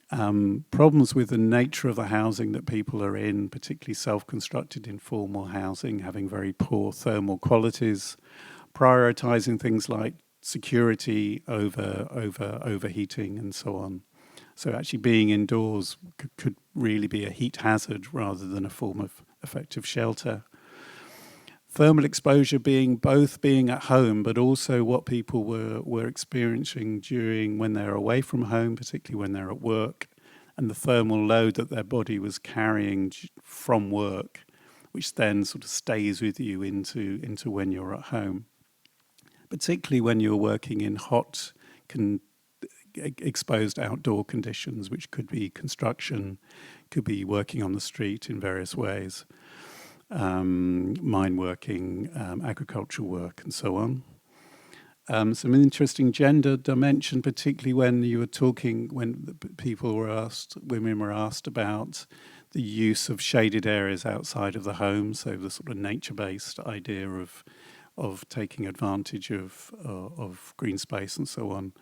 Problems with the nature of the housing that people are in, particularly self-constructed informal housing, having very poor thermal qualities, prioritizing things like security over overheating and so on. So actually being indoors could really be a heat hazard rather than a form of effective shelter. Thermal exposure being at home, but also what people were experiencing when they're away from home, particularly when they're at work, and the thermal load that their body was carrying from work, which then sort of stays with you into when you're at home. Particularly when you're working in hot, exposed outdoor conditions, which could be construction, could be working on the street in various ways, mine working, agricultural work, and so on. Some interesting gender dimension, particularly when you were talking, when women were asked about the use of shaded areas outside of the home, so the sort of nature-based idea of taking advantage of green space and so on.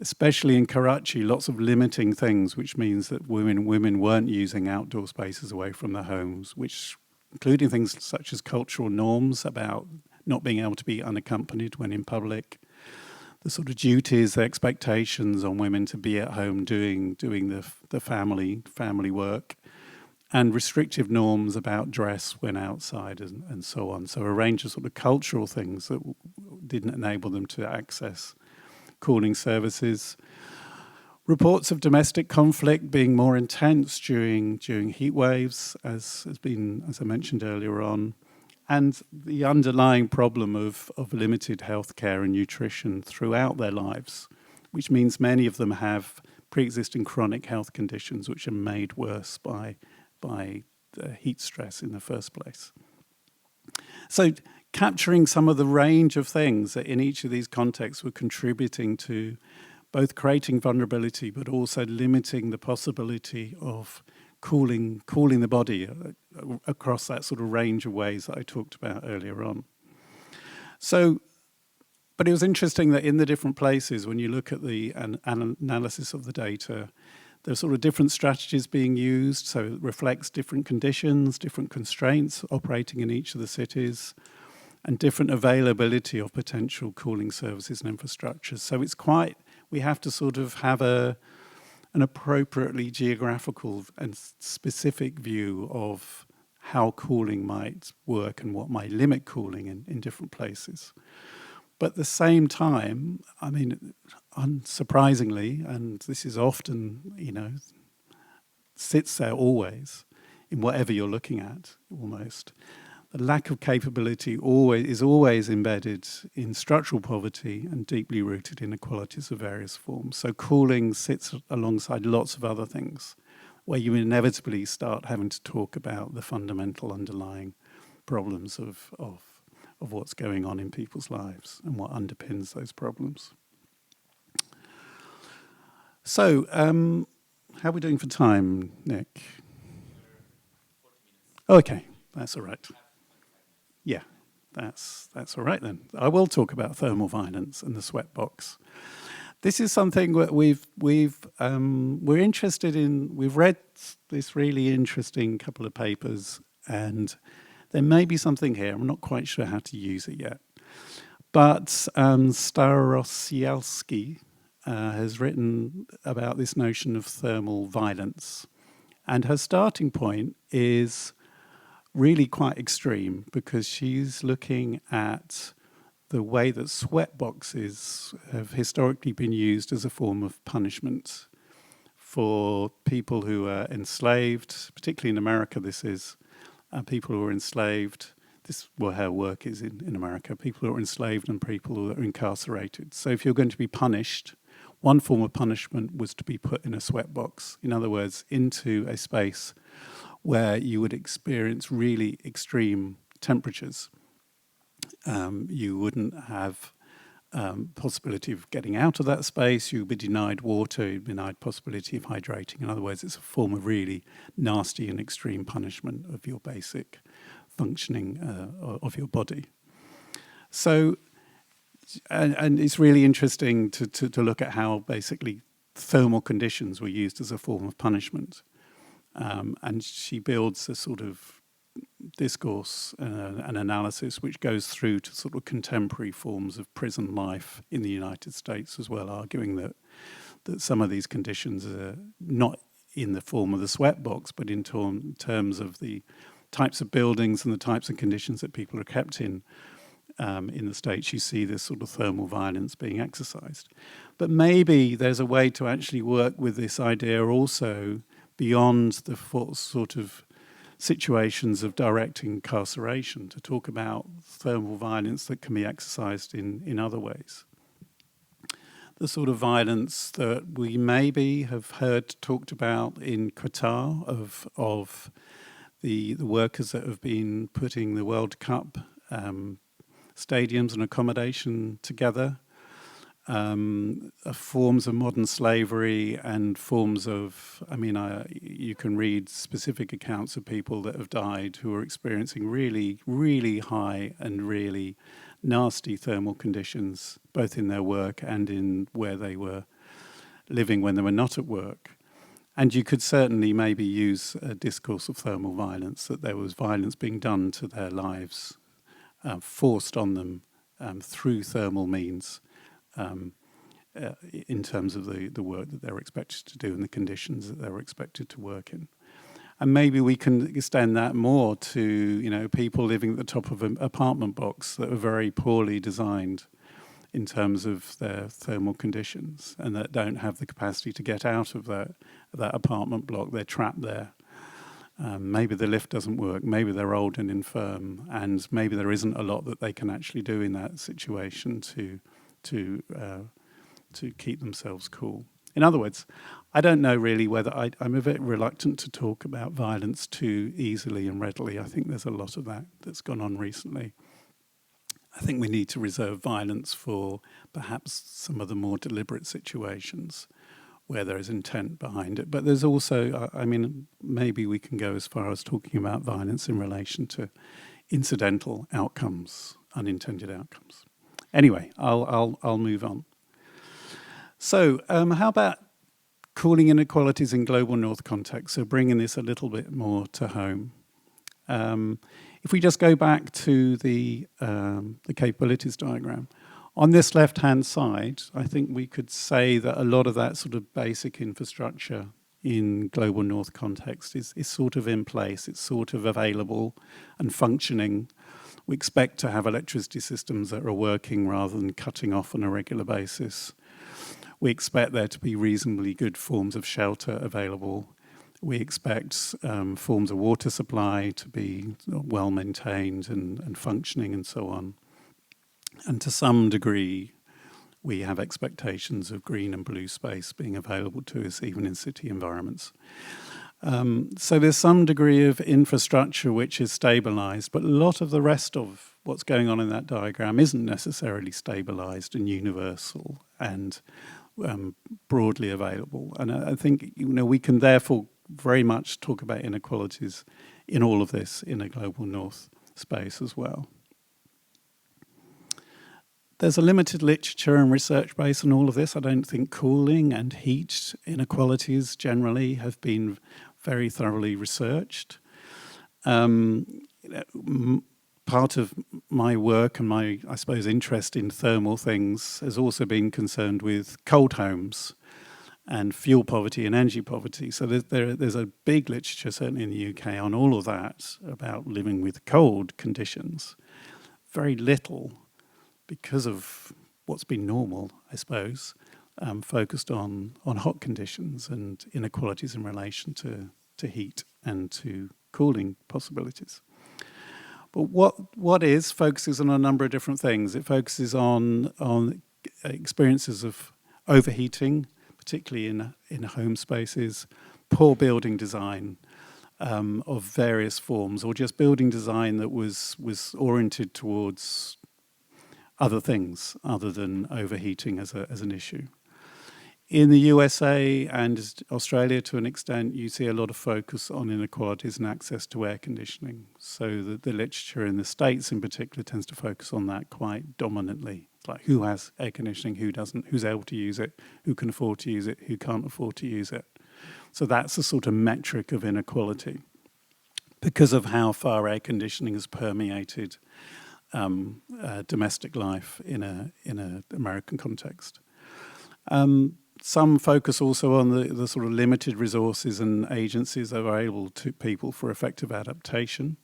Especially in Karachi, lots of limiting things, which means that women weren't using outdoor spaces away from their homes, which including things such as cultural norms about not being able to be unaccompanied when in public, the sort of duties, the expectations on women to be at home doing the family work, and restrictive norms about dress when outside and so on. So a range of sort of cultural things that didn't enable them to access cooling services. Reports of domestic conflict being more intense during heat waves, as I mentioned earlier on, and the underlying problem of limited healthcare and nutrition throughout their lives, which means many of them have pre-existing chronic health conditions which are made worse by the heat stress in the first place. So capturing some of the range of things that in each of these contexts were contributing to both creating vulnerability but also limiting the possibility of cooling the body across that sort of range of ways that I talked about earlier on. So, but it was interesting that in the different places, when you look at the analysis of the data, there's sort of different strategies being used, so it reflects different conditions, different constraints operating in each of the cities, and different availability of potential cooling services and infrastructures. So it's we have to sort of have an appropriately geographical and specific view of how cooling might work and what might limit cooling in different places. But at the same time, I mean, unsurprisingly, and this is often, sits there always in whatever you're looking at, almost. The lack of capability is always embedded in structural poverty and deeply rooted inequalities of various forms. So cooling sits alongside lots of other things, where you inevitably start having to talk about the fundamental underlying problems of what's going on in people's lives and what underpins those problems. So, how are we doing for time, Nick? Okay, that's all right. Yeah, that's all right then. I will talk about thermal violence and the sweat box. This is something that we're interested in. We've read this really interesting couple of papers, and there may be something here. I'm not quite sure how to use it yet. But Starosielski has written about this notion of thermal violence, and her starting point is really quite extreme because she's looking at the way that sweat boxes have historically been used as a form of punishment for people who are enslaved, particularly in America this is, people who are enslaved. Her work is in America, people who are enslaved and people who are incarcerated. So if you're going to be punished, one form of punishment was to be put in a sweat box. In other words, into a space where you would experience really extreme temperatures. You wouldn't have possibility of getting out of that space. You'd be denied water. You'd be denied possibility of hydrating. In other words, it's a form of really nasty and extreme punishment of your basic functioning of your body. So, and it's really interesting to look at how basically thermal conditions were used as a form of punishment. And she builds a sort of discourse and analysis which goes through to sort of contemporary forms of prison life in the United States as well, arguing that some of these conditions are not in the form of the sweatbox, but in terms of the types of buildings and the types of conditions that people are kept in the States. You see this sort of thermal violence being exercised. But maybe there's a way to actually work with this idea also beyond the sort of situations of direct incarceration, to talk about thermal violence that can be exercised in other ways. The sort of violence that we maybe have heard talked about in Qatar of the workers that have been putting the World Cup stadiums and accommodation together, forms of modern slavery and forms of, you can read specific accounts of people that have died who are experiencing really, really high and really nasty thermal conditions, both in their work and in where they were living when they were not at work. And you could certainly maybe use a discourse of thermal violence, that there was violence being done to their lives, forced on them through thermal means, in terms of the work that they're expected to do and the conditions that they're expected to work in. And maybe we can extend that more to, people living at the top of an apartment blocks that are very poorly designed in terms of their thermal conditions and that don't have the capacity to get out of that apartment block. They're trapped there. Maybe the lift doesn't work, maybe they're old and infirm, and maybe there isn't a lot that they can actually do in that situation to keep themselves cool. In other words, I don't know really whether I'm a bit reluctant to talk about violence too easily and readily. I think there's a lot of that that's gone on recently. I think we need to reserve violence for perhaps some of the more deliberate situations where there is intent behind it. But there's also, maybe we can go as far as talking about violence in relation to incidental outcomes, unintended outcomes. Anyway, I'll move on. So how about cooling inequalities in global north context? So bringing this a little bit more to home. If we just go back to the capabilities diagram, on this left-hand side, I think we could say that a lot of that sort of basic infrastructure in global north context is sort of in place. It's sort of available and functioning. We expect to have electricity systems that are working rather than cutting off on a regular basis. We expect there to be reasonably good forms of shelter available. We expect forms of water supply to be well maintained and functioning and so on. And to some degree, we have expectations of green and blue space being available to us even in city environments. So there's some degree of infrastructure which is stabilized, but a lot of the rest of what's going on in that diagram isn't necessarily stabilized and universal and broadly available. And I think we can therefore very much talk about inequalities in all of this in a global north space as well. There's a limited literature and research base on all of this. I don't think cooling and heat inequalities generally have been very thoroughly researched. Part of my work and my, I suppose, interest in thermal things has also been concerned with cold homes and fuel poverty and energy poverty. So there's a big literature, certainly in the UK, on all of that, about living with cold conditions. Very little, because of what's been normal, I suppose, focused on hot conditions and inequalities in relation to heat and to cooling possibilities. But what focuses on a number of different things. It focuses on experiences of overheating, particularly in home spaces, poor building design of various forms, or just building design that was oriented towards other things other than overheating as an issue. In the USA and Australia, to an extent, you see a lot of focus on inequalities and access to air conditioning. So the literature in the States in particular tends to focus on that quite dominantly. It's like who has air conditioning, who doesn't, who's able to use it, who can afford to use it, who can't afford to use it. So that's a sort of metric of inequality. because of how far air conditioning has permeated domestic life in a American context. Some focus also on the sort of limited resources and agencies available to people for effective adaptation.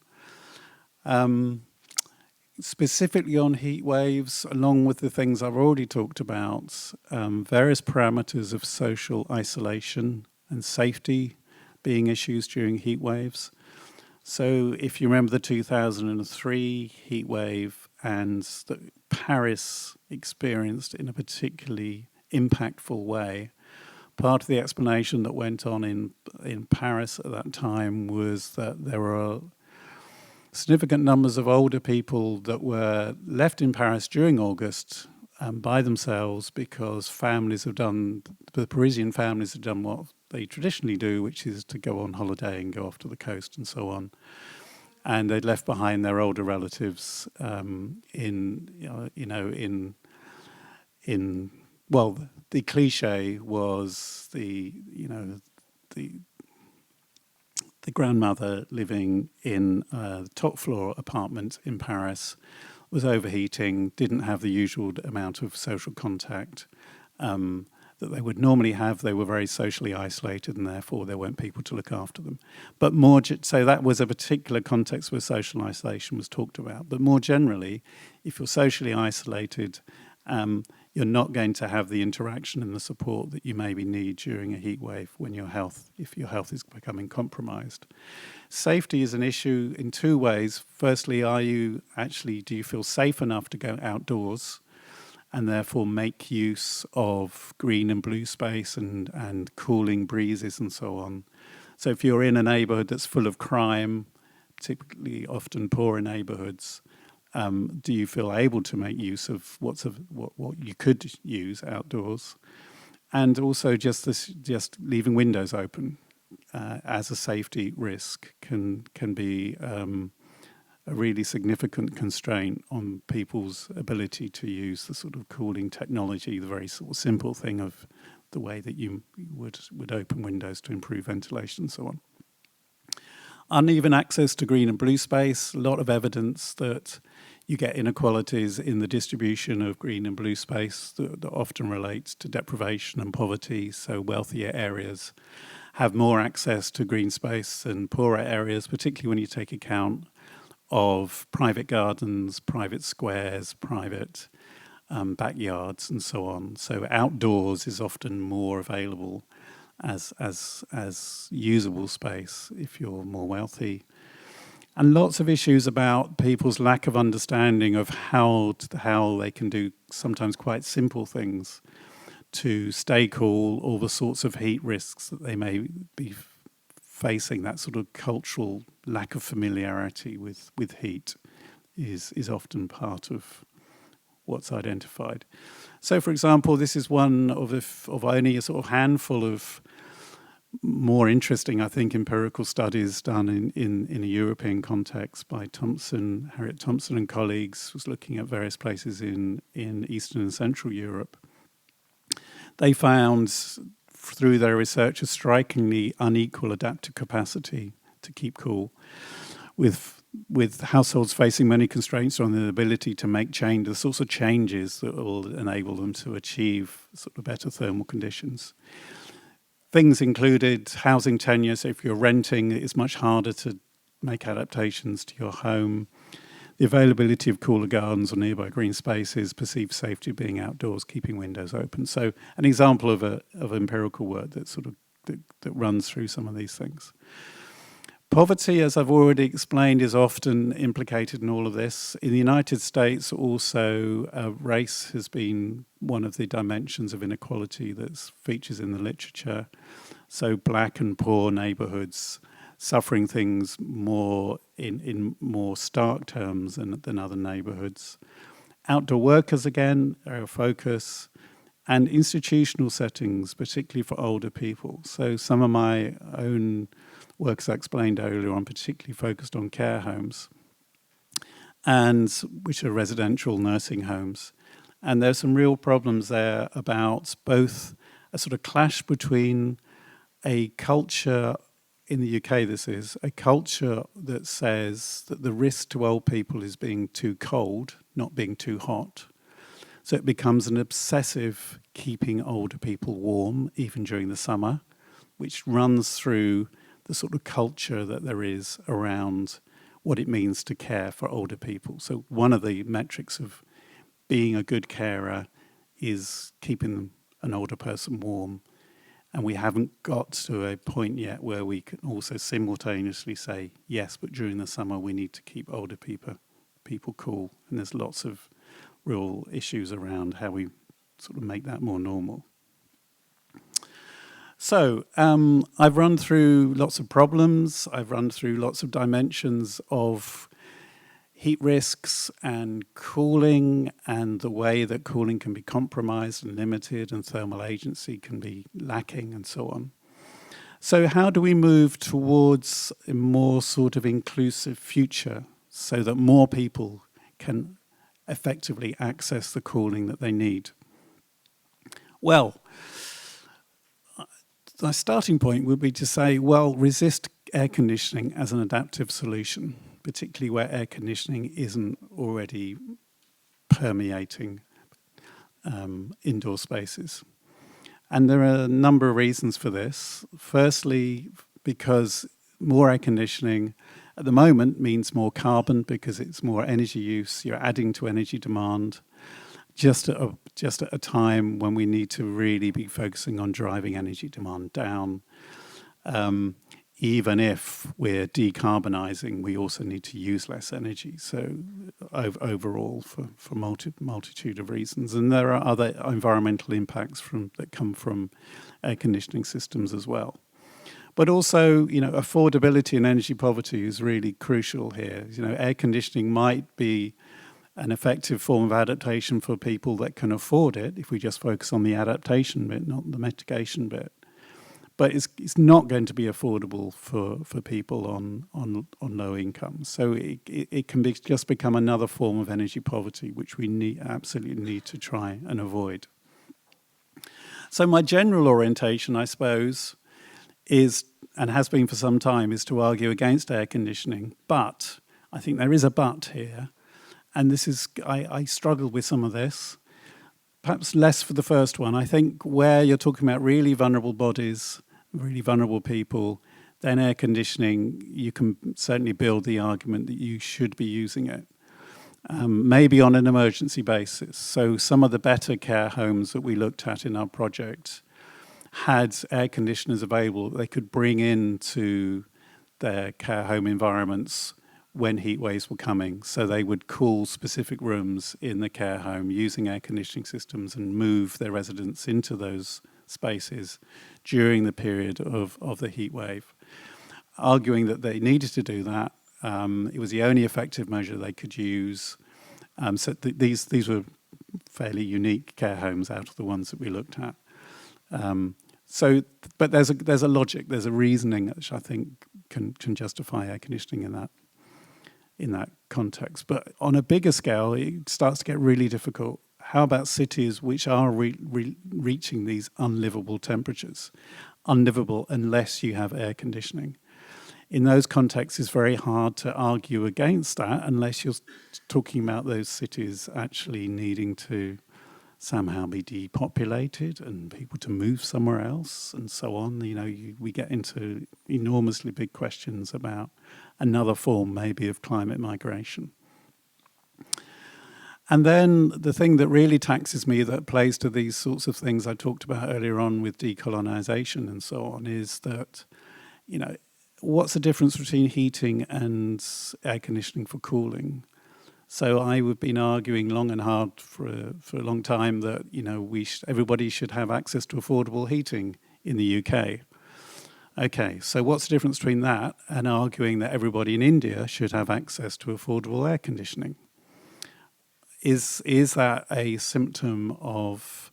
Specifically on heat waves, along with the things I've already talked about, various parameters of social isolation and safety being issues during heat waves. So if you remember the 2003 heat wave and that Paris experienced in a particularly impactful way, part of the explanation that went on in Paris at that time was that there were significant numbers of older people that were left in Paris during August by themselves because the Parisian families have done what they traditionally do, which is to go on holiday and go off to the coast and so on. And they'd left behind their older relatives well, the cliche was the grandmother living in a top floor apartment in Paris was overheating, didn't have the usual amount of social contact that they would normally have. They were very socially isolated, and therefore there weren't people to look after them. But so that was a particular context where social isolation was talked about. But more generally, if you're socially isolated, you're not going to have the interaction and the support that you maybe need during a heat wave if your health is becoming compromised. Safety is an issue in two ways. Firstly, do you feel safe enough to go outdoors and therefore make use of green and blue space and cooling breezes and so on? So if you're in a neighborhood that's full of crime, typically often poorer neighborhoods, do you feel able to make use of what you could use outdoors? And also just leaving windows open as a safety risk can be a really significant constraint on people's ability to use the sort of cooling technology, the very sort of simple thing of the way that you would open windows to improve ventilation and so on. Uneven access to green and blue space, a lot of evidence that you get inequalities in the distribution of green and blue space that often relates to deprivation and poverty. So wealthier areas have more access to green space than poorer areas, particularly when you take account of private gardens, private squares, private backyards, and so on. So outdoors is often more available as usable space if you're more wealthy. And lots of issues about people's lack of understanding of how they can do sometimes quite simple things to stay cool, all the sorts of heat risks that they may be facing. That sort of cultural lack of familiarity with heat is often part of what's identified. So, for example, this is one of only a sort of handful of more interesting, I think, empirical studies done in a European context by Harriet Thompson and colleagues, was looking at various places in Eastern and Central Europe. They found through their research a strikingly unequal adaptive capacity to keep cool, with households facing many constraints on their ability to make the sorts of changes that will enable them to achieve sort of better thermal conditions. Things included housing tenure, so if you're renting, it's much harder to make adaptations to your home. The availability of cooler gardens or nearby green spaces, perceived safety of being outdoors, keeping windows open. So an example of empirical work that runs through some of these things. Poverty, as I've already explained, is often implicated in all of this. In the United States, also, race has been one of the dimensions of inequality that features in the literature. So black and poor neighborhoods suffering things more in more stark terms than other neighborhoods. Outdoor workers, again, are a focus. And institutional settings, particularly for older people. So some of my own work, as I explained earlier on, particularly focused on care homes, and which are residential nursing homes. And there's some real problems there about both a sort of clash between a culture in the UK this is, a culture that says that the risk to old people is being too cold, not being too hot. So it becomes an obsessive keeping older people warm, even during the summer, which runs through the sort of culture that there is around what it means to care for older people. So one of the metrics of being a good carer is keeping an older person warm. And we haven't got to a point yet where we can also simultaneously say, yes, but during the summer we need to keep older people cool. And there's lots of real issues around how we sort of make that more normal. So I've run through lots of problems. I've run through lots of dimensions of heat risks and cooling and the way that cooling can be compromised and limited and thermal agency can be lacking and so on. So how do we move towards a more sort of inclusive future so that more people can effectively access the cooling that they need? Well, the starting point would be to say, well, resist air conditioning as an adaptive solution, particularly where air conditioning isn't already permeating indoor spaces. And there are a number of reasons for this. Firstly, because more air conditioning at the moment means more carbon because it's more energy use. You're adding to energy demand just at a time when we need to really be focusing on driving energy demand down. Even if we're decarbonising, we also need to use less energy. So overall, for multitude of reasons. And there are other environmental impacts that come from air conditioning systems as well. But also, affordability and energy poverty is really crucial here. Air conditioning might be an effective form of adaptation for people that can afford it, if we just focus on the adaptation bit, not the mitigation bit. But it's not going to be affordable for people on low incomes. So it can just become another form of energy poverty, which we absolutely need to try and avoid. So my general orientation, I suppose, is, and has been for some time, is to argue against air conditioning. But I think there is a but here. And this is, I struggle with some of this, perhaps less for the first one. I think where you're talking about really vulnerable bodies, really vulnerable people, then air conditioning, you can certainly build the argument that you should be using it. Maybe on an emergency basis. So some of the better care homes that we looked at in our project had air conditioners available that they could bring into their care home environments when heat waves were coming. So they would cool specific rooms in the care home using air conditioning systems and move their residents into those spaces during the period of the heat wave. Arguing that they needed to do that, it was the only effective measure they could use. So these were fairly unique care homes out of the ones that we looked at. But there's a logic, there's a reasoning which I think can justify air conditioning in that context. But on a bigger scale, it starts to get really difficult. How about cities which are reaching these unlivable temperatures? Unlivable unless you have air conditioning. In those contexts, it's very hard to argue against that unless you're talking about those cities actually needing to somehow be depopulated and people to move somewhere else and so on. We get into enormously big questions about another form maybe of climate migration. And then the thing that really taxes me that plays to these sorts of things I talked about earlier on with decolonization and so on is that, what's the difference between heating and air conditioning for cooling? So I've been arguing long and hard for a long time that everybody should have access to affordable heating in the UK. Okay, so what's the difference between that and arguing that everybody in India should have access to affordable air conditioning? Is that a symptom of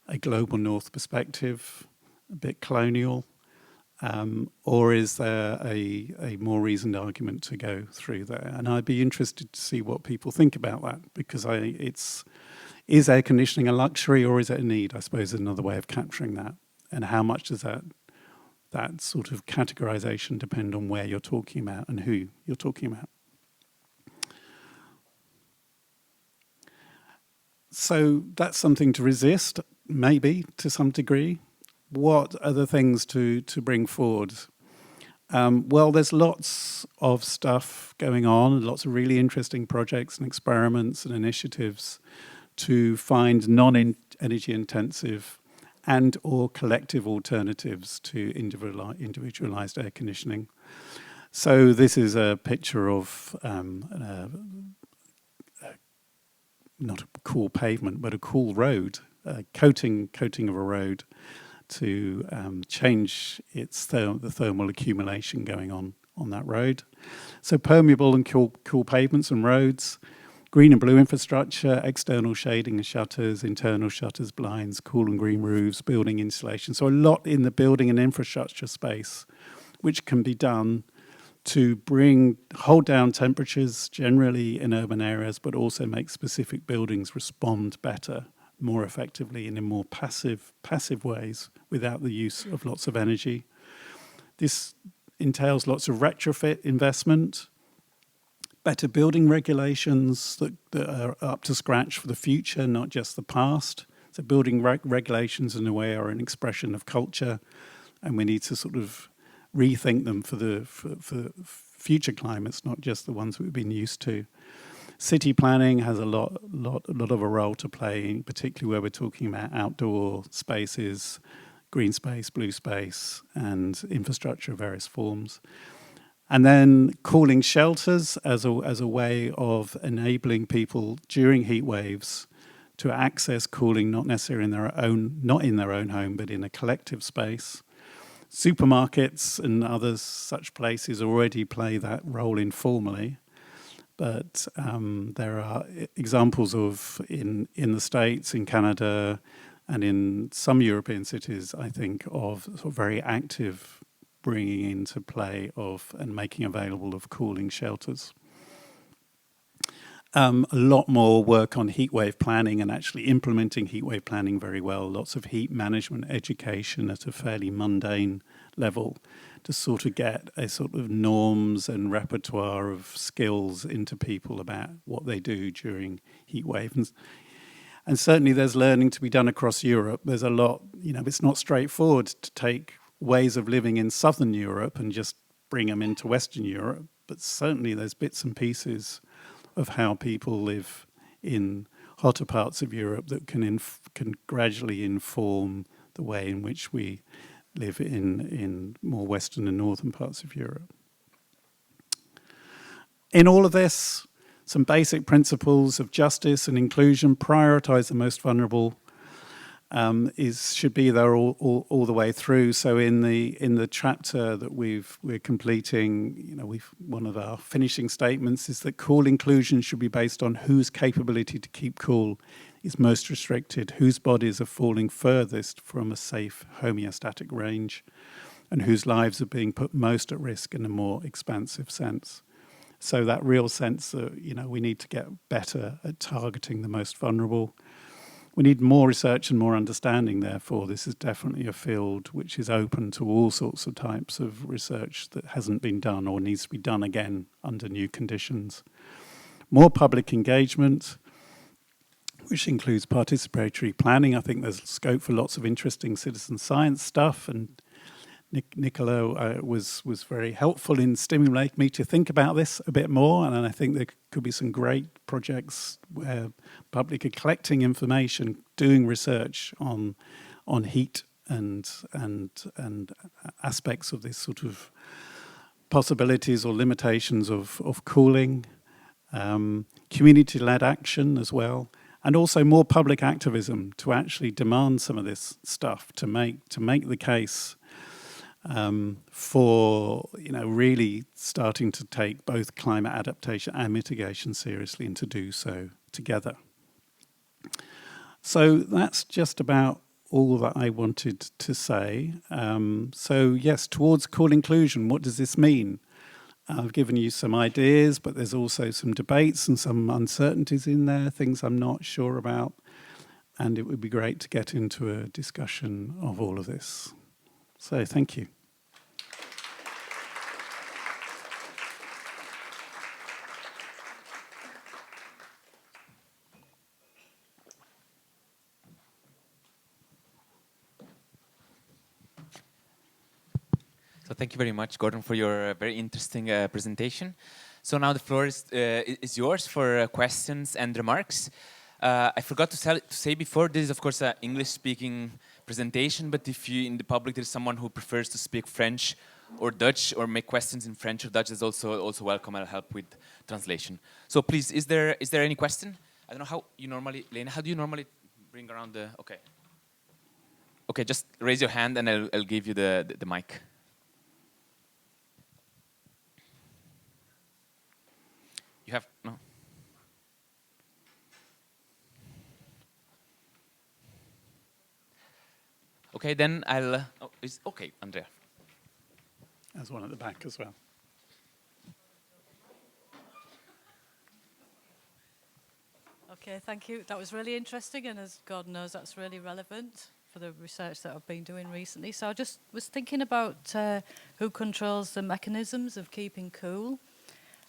a global north perspective, a bit colonial? Or is there a more reasoned argument to go through there? And I'd be interested to see what people think about that, because is air conditioning a luxury or is it a need? I suppose is another way of capturing that. And how much does that that sort of categorization depend on where you're talking about and who you're talking about. So that's something to resist, maybe, to some degree. What are the things to bring forward? Well, there's lots of stuff going on, lots of really interesting projects and experiments and initiatives to find non-energy intensive and or collective alternatives to individualized air conditioning. So this is a picture of not a cool pavement, but a cool road, coating of a road to change the thermal accumulation going on that road. So permeable and cool pavements and roads, green and blue infrastructure, external shading and shutters, internal shutters, blinds, cool and green roofs, building insulation. So a lot in the building and infrastructure space, which can be done to hold down temperatures generally in urban areas, but also make specific buildings respond better, more effectively, and in more passive ways without the use of lots of energy. This entails lots of retrofit investment, better building regulations that are up to scratch for the future, not just the past. So building regulations in a way are an expression of culture, and we need to sort of rethink them for future climates, not just the ones we've been used to. City planning has a lot of a role to play, particularly where we're talking about outdoor spaces, green space, blue space, and infrastructure of various forms. And then cooling shelters as a way of enabling people during heat waves to access cooling, not necessarily not in their own home, but in a collective space. Supermarkets and other such places already play that role informally, but there are examples of in the States, in Canada, and in some European cities, I think, of sort of very active bringing into play of and making available of cooling shelters. A lot more work on heatwave planning and actually implementing heatwave planning very well. Lots of heat management education at a fairly mundane level to sort of get a sort of norms and repertoire of skills into people about what they do during heat waves. And certainly there's learning to be done across Europe. There's a lot, it's not straightforward to take ways of living in Southern Europe and just bring them into Western Europe, but certainly there's bits and pieces of how people live in hotter parts of Europe that can gradually inform the way in which we live in more western and northern parts of Europe. In all of this, some basic principles of justice and inclusion: prioritize the most vulnerable, should be there all the way through. So in the chapter that we're completing, one of our finishing statements is that cool inclusion should be based on whose capability to keep cool is most restricted, whose bodies are falling furthest from a safe homeostatic range, and whose lives are being put most at risk in a more expansive sense. So that real sense that we need to get better at targeting the most vulnerable. We need more research and more understanding, therefore. This is definitely a field which is open to all sorts of types of research that hasn't been done or needs to be done again under new conditions. More public engagement, which includes participatory planning. I think there's scope for lots of interesting citizen science stuff, and Nicola was very helpful in stimulating me to think about this a bit more, and I think there could be some great projects where public are collecting information, doing research on heat and aspects of this sort of possibilities or limitations of cooling, community-led action as well, and also more public activism to actually demand some of this stuff, to make the case for really starting to take both climate adaptation and mitigation seriously, and to do so together. So that's just about all that I wanted to say. So yes, towards cool inclusion, what does this mean? I've given you some ideas, but there's also some debates and some uncertainties in there, things I'm not sure about, and it would be great to get into a discussion of all of this. So thank you. So thank you very much, Gordon, for your very interesting presentation. So now the floor is yours for questions and remarks. I forgot to say before, this is of course an English-speaking presentation, but if you in the public there's someone who prefers to speak French or Dutch or make questions in French or Dutch, is also welcome. I'll help with translation. So please, is there any question? I don't know how you normally, Lena, how do you normally bring around the, okay. Okay, just raise your hand and I'll give you the mic. You have, no? Okay, then I'll, okay, Andrea. There's one at the back as well. Okay, thank you. That was really interesting, and as God knows, that's really relevant for the research that I've been doing recently. So I just was thinking about who controls the mechanisms of keeping cool,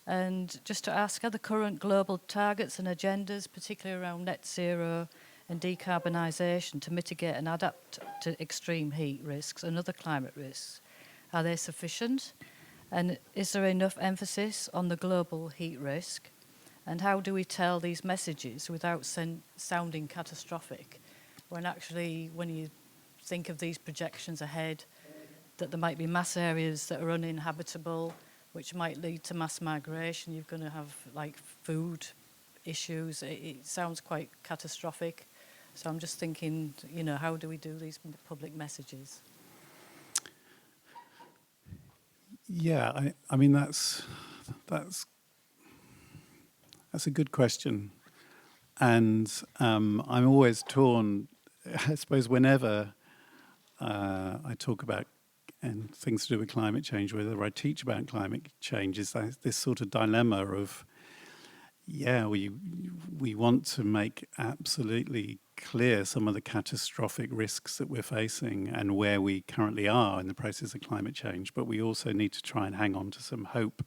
and just to ask, are the current global targets and agendas, particularly around net zero and decarbonisation, to mitigate and adapt to extreme heat risks and other climate risks, are they sufficient? And is there enough emphasis on the global heat risk? And how do we tell these messages without sounding catastrophic, when actually, when you think of these projections ahead, that there might be mass areas that are uninhabitable, which might lead to mass migration? You're going to have like food issues. It sounds quite catastrophic. So I'm just thinking, you know, how do we do these public messages? Yeah, I mean that's a good question, and I'm always torn. I suppose whenever I talk about and things to do with climate change, whether I teach about climate change, is this sort of dilemma of, yeah, we want to make absolutely clear some of the catastrophic risks that we're facing and where we currently are in the process of climate change, but we also need to try and hang on to some hope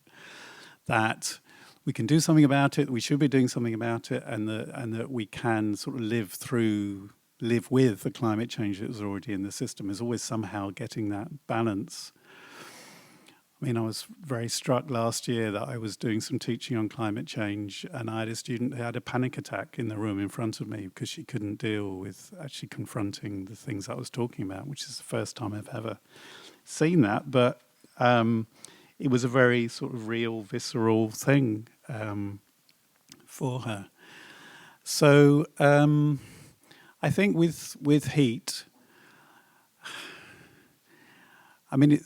that we can do something about it, we should be doing something about it, and that we can sort of live with the climate change that was already in the system, is always somehow getting that balance. I mean, I was very struck last year that I was doing some teaching on climate change, and I had a student who had a panic attack in the room in front of me because she couldn't deal with actually confronting the things I was talking about, which is the first time I've ever seen that. But it was a very sort of real, visceral thing for her. So I think with heat, I mean,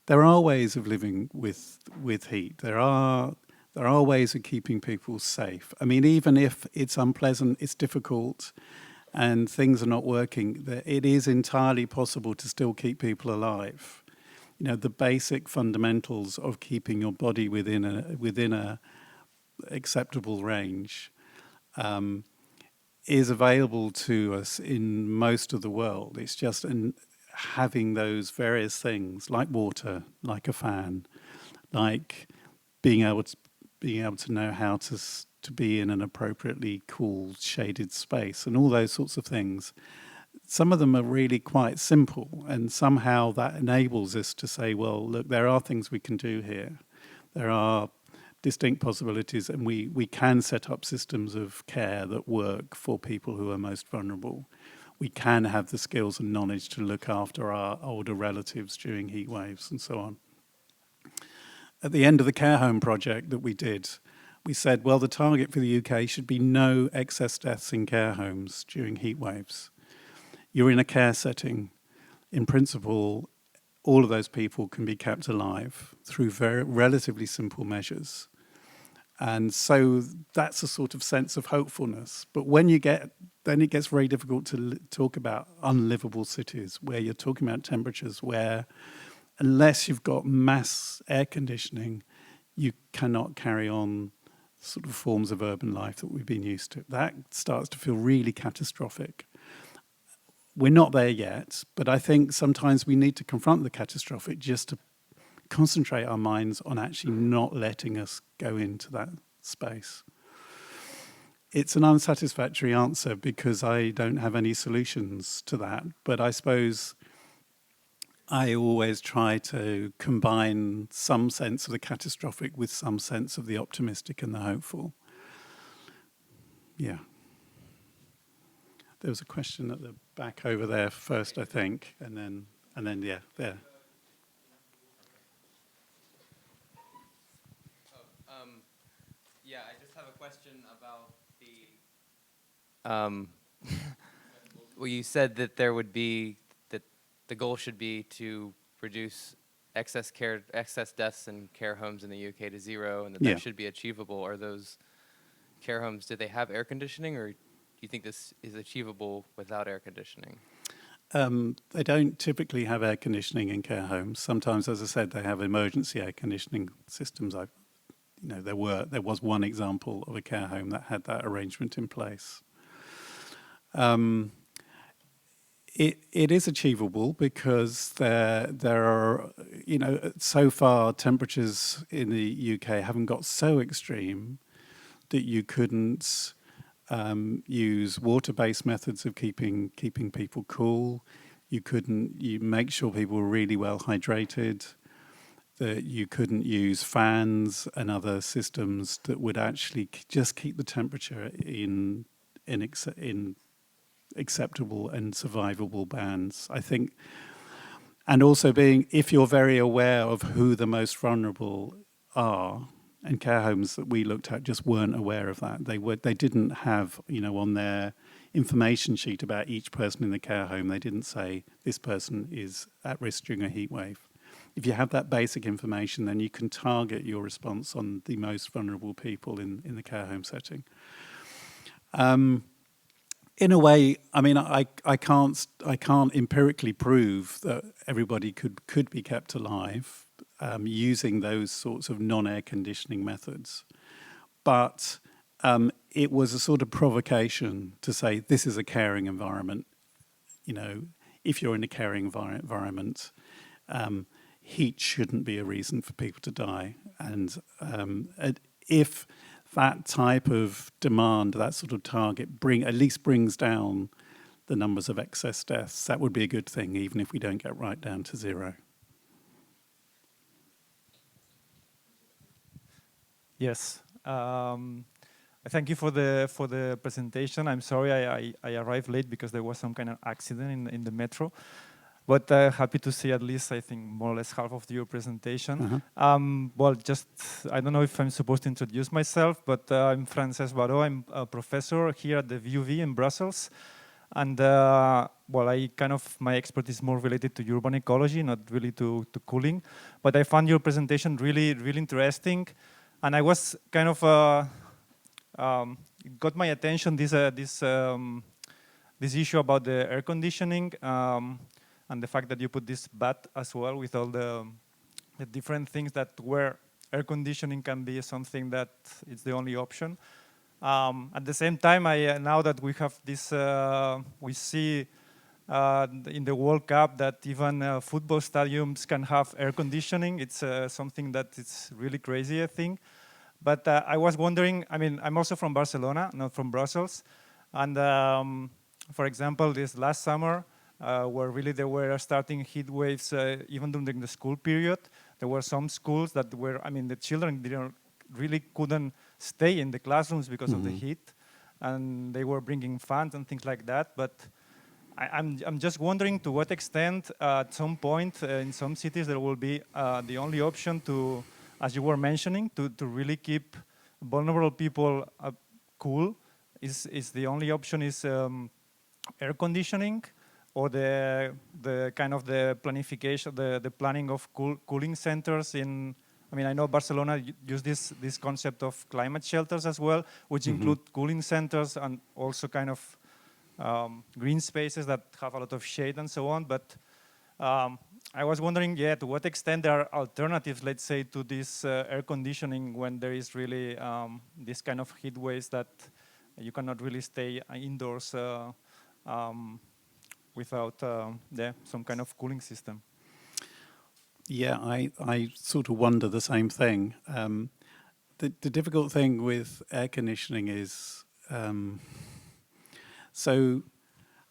there are ways of living with heat. There are ways of keeping people safe. I mean, even if it's unpleasant, it's difficult, and things are not working, it is entirely possible to still keep people alive. You know, the basic fundamentals of keeping your body within a acceptable range is available to us in most of the world. It's just having those various things, like water, like a fan, like being able to know how to be in an appropriately cool, shaded space, and all those sorts of things. Some of them are really quite simple, and somehow that enables us to say, well, look, there are things we can do here. There are distinct possibilities, and we can set up systems of care that work for people who are most vulnerable. We can have the skills and knowledge to look after our older relatives during heat waves and so on. At the end of the care home project that we did, we said, well, the target for the UK should be no excess deaths in care homes during heat waves. You're in a care setting. In principle, all of those people can be kept alive through very relatively simple measures. And so that's a sort of sense of hopefulness. But then it gets very difficult to talk about unlivable cities where you're talking about temperatures where, unless you've got mass air conditioning, you cannot carry on sort of forms of urban life that we've been used to. That starts to feel really catastrophic. We're not there yet, but I think sometimes we need to confront the catastrophic just to concentrate our minds on actually not letting us go into that space. It's an unsatisfactory answer because I don't have any solutions to that, but I suppose I always try to combine some sense of the catastrophic with some sense of the optimistic and the hopeful. Yeah. There was a question at the back over there first, I think, and then yeah, there. Yeah, I just have a question about the. Well, you said that there would be that the goal should be to reduce excess deaths in care homes in the UK to zero, and that Yeah. that should be achievable. Are those care homes? Do they have air conditioning, or do you think this is achievable without air conditioning? They don't typically have air conditioning in care homes. Sometimes, as I said, they have emergency air conditioning systems. There was one example of a care home that had that arrangement in place. It is achievable because there are, so far temperatures in the UK haven't got so extreme that you couldn't use water-based methods of keeping people cool. You make sure people were really well hydrated. That you couldn't use fans and other systems that would actually just keep the temperature in acceptable and survivable bands. I think, and also if you're very aware of who the most vulnerable are, and care homes that we looked at just weren't aware of that. They didn't have, on their information sheet about each person in the care home, they didn't say this person is at risk during a heat wave. If you have that basic information, then you can target your response on the most vulnerable people in the care home setting. In a way, I mean, I can't empirically prove that everybody could be kept alive using those sorts of non-air conditioning methods, but it was a sort of provocation to say this is a caring environment. If you're in a caring environment, heat shouldn't be a reason for people to die, and if that type of demand, that sort of target, at least brings down the numbers of excess deaths, that would be a good thing, even if we don't get right down to zero. Yes. Thank you for the presentation. I'm sorry I arrived late because there was some kind of accident in the metro. But happy to see at least, I think, more or less half of your presentation. Well, I don't know if I'm supposed to introduce myself, but I'm Francesc Baró. I'm a professor here at the VUV in Brussels. And, my expertise is more related to urban ecology, not really to cooling. But I found your presentation really, really interesting. And I was kind of, got my attention, this issue about the air conditioning. And the fact that you put this bat as well with all the different things where air conditioning can be something that it's the only option. At the same time, now that we have this, we see in the World Cup that even football stadiums can have air conditioning. It's something that it's really crazy, I think. But I was wondering, I mean, I'm also from Barcelona, not from Brussels. And for example, this last summer, where really there were starting heat waves even during the school period. There were some schools that were, I mean, the children couldn't stay in the classrooms because of the heat, and they were bringing fans and things like that. But I'm just wondering to what extent at some point in some cities there will be the only option to, as you were mentioning, to really keep vulnerable people cool. Is the only option is air conditioning? Or the kind of the planification, the planning of cooling centers in. I mean, I know Barcelona use this concept of climate shelters as well, which include cooling centers and also kind of green spaces that have a lot of shade and so on. But I was wondering, to what extent there are alternatives, let's say, to this air conditioning when there is really this kind of heat waves that you cannot really stay indoors. Without some kind of cooling system. Yeah, I sort of wonder the same thing. The difficult thing with air conditioning is, so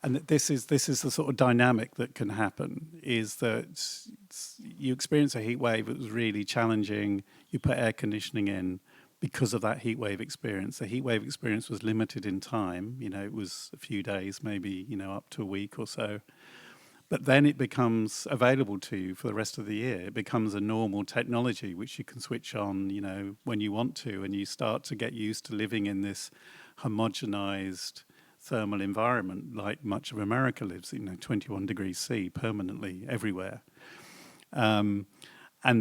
and this is the sort of dynamic that can happen, is that you experience a heat wave that was really challenging, you put air conditioning in because of that heat wave experience. The heat wave experience was limited in time, it was a few days, maybe, up to a week or so. But then it becomes available to you for the rest of the year. It becomes a normal technology which you can switch on, when you want to, and you start to get used to living in this homogenized thermal environment like much of America lives, 21 degrees C permanently everywhere. And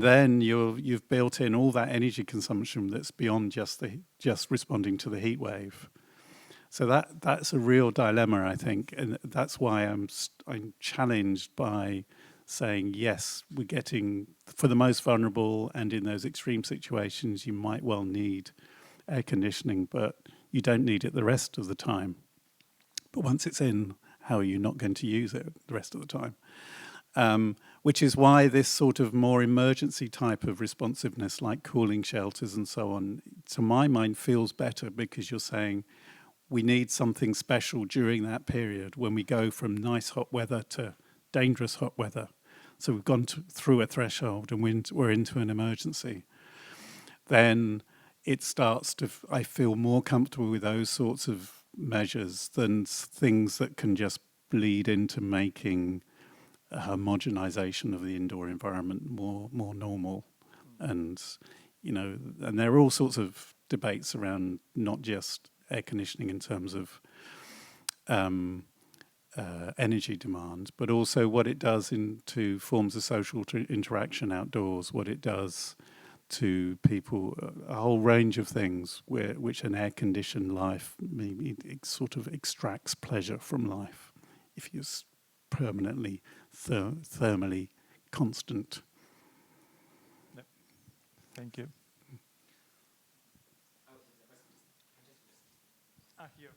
then you've built in all that energy consumption that's beyond just responding to the heat wave. So that's a real dilemma, I think, and that's why I'm challenged by saying, yes, we're getting, for the most vulnerable and in those extreme situations, you might well need air conditioning, but you don't need it the rest of the time. But once it's in, how are you not going to use it the rest of the time? Which is why this sort of more emergency type of responsiveness, like cooling shelters and so on, to my mind feels better, because you're saying we need something special during that period when we go from nice hot weather to dangerous hot weather. So we've gone through a threshold and we're into an emergency. Then it starts to, I feel more comfortable with those sorts of measures than things that can just bleed into making a homogenization of the indoor environment more normal. And, and there are all sorts of debates around not just air conditioning in terms of energy demand, but also what it does into forms of social interaction outdoors, what it does to people, a whole range of things which an air-conditioned life, maybe it sort of extracts pleasure from life if you're permanently thermally constant. Yep. Thank you. Here.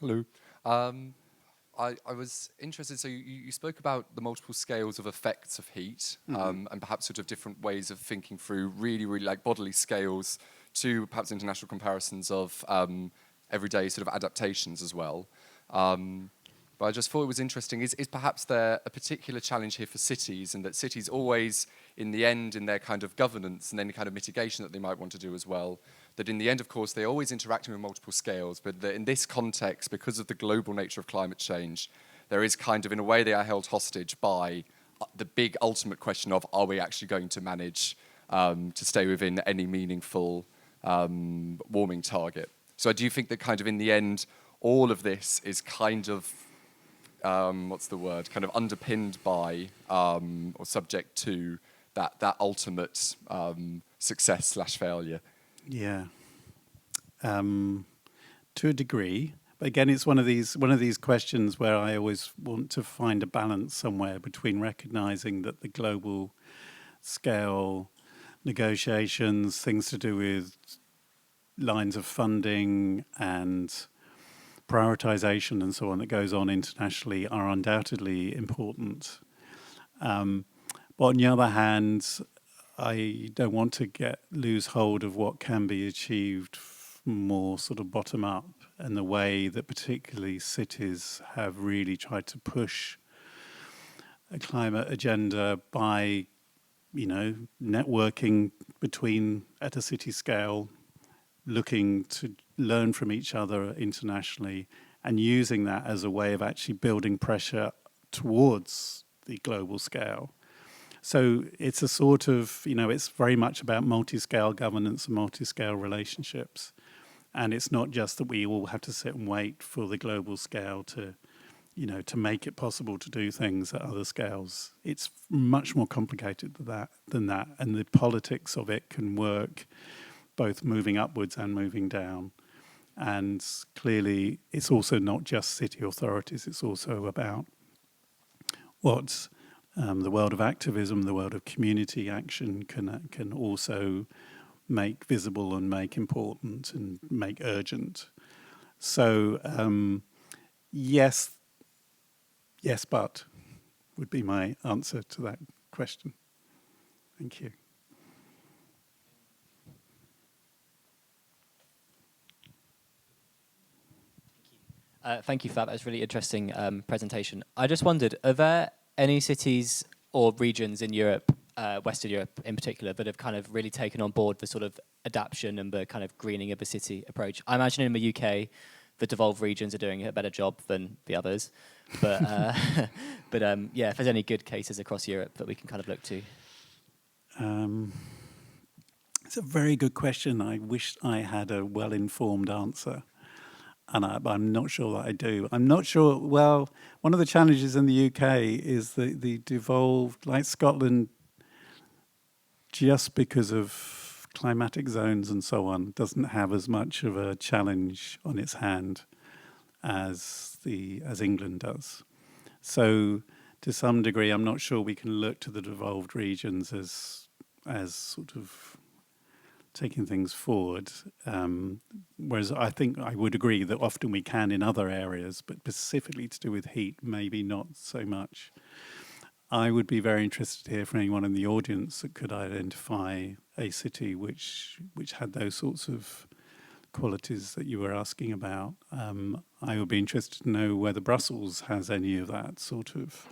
Hello. I was interested, so you spoke about the multiple scales of effects of heat, and perhaps sort of different ways of thinking through really, really like bodily scales to perhaps international comparisons of everyday sort of adaptations as well. But I just thought it was interesting, is perhaps there a particular challenge here for cities, and that cities always, in the end, in their kind of governance and any kind of mitigation that they might want to do as well, that in the end, of course, they're always interacting with multiple scales, but that in this context, because of the global nature of climate change, there is kind of, in a way, they are held hostage by the big ultimate question of, are we actually going to manage to stay within any meaningful warming target? So do you think that kind of in the end, all of this is kind of, what's the word, kind of underpinned by or subject to that ultimate success/failure? Yeah, to a degree. But again, it's one of these questions where I always want to find a balance somewhere between recognizing that the global scale negotiations, things to do with lines of funding and prioritization and so on that goes on internationally are undoubtedly important. But on the other hand, I don't want to lose hold of what can be achieved more sort of bottom up, and the way that particularly cities have really tried to push a climate agenda by, networking between at a city scale, looking to learn from each other internationally, and using that as a way of actually building pressure towards the global scale. So it's a sort of, it's very much about multi-scale governance and multi-scale relationships. And it's not just that we all have to sit and wait for the global scale to, to make it possible to do things at other scales. It's much more complicated than that. And the politics of it can work both moving upwards and moving down. And clearly, it's also not just city authorities. It's also about what the world of activism, the world of community action can also make visible and make important and make urgent. So yes, but would be my answer to that question. Thank you. Thank you for that. That was a really interesting presentation. I just wondered, are there any cities or regions in Europe, Western Europe in particular, that have kind of really taken on board the sort of adaptation and the kind of greening of the city approach? I imagine in the UK, the devolved regions are doing a better job than the others. But, yeah, if there's any good cases across Europe that we can kind of look to. It's a very good question. I wish I had a well-informed answer. And I'm not sure that I do. I'm not sure. Well, one of the challenges in the UK is the devolved, like Scotland, just because of climatic zones and so on, doesn't have as much of a challenge on its hand as England does. So, to some degree, I'm not sure we can look to the devolved regions as sort of taking things forward. Whereas I think I would agree that often we can in other areas, but specifically to do with heat, maybe not so much. I would be very interested to hear from anyone in the audience that could identify a city which had those sorts of qualities that you were asking about. I would be interested to know whether Brussels has any of that sort of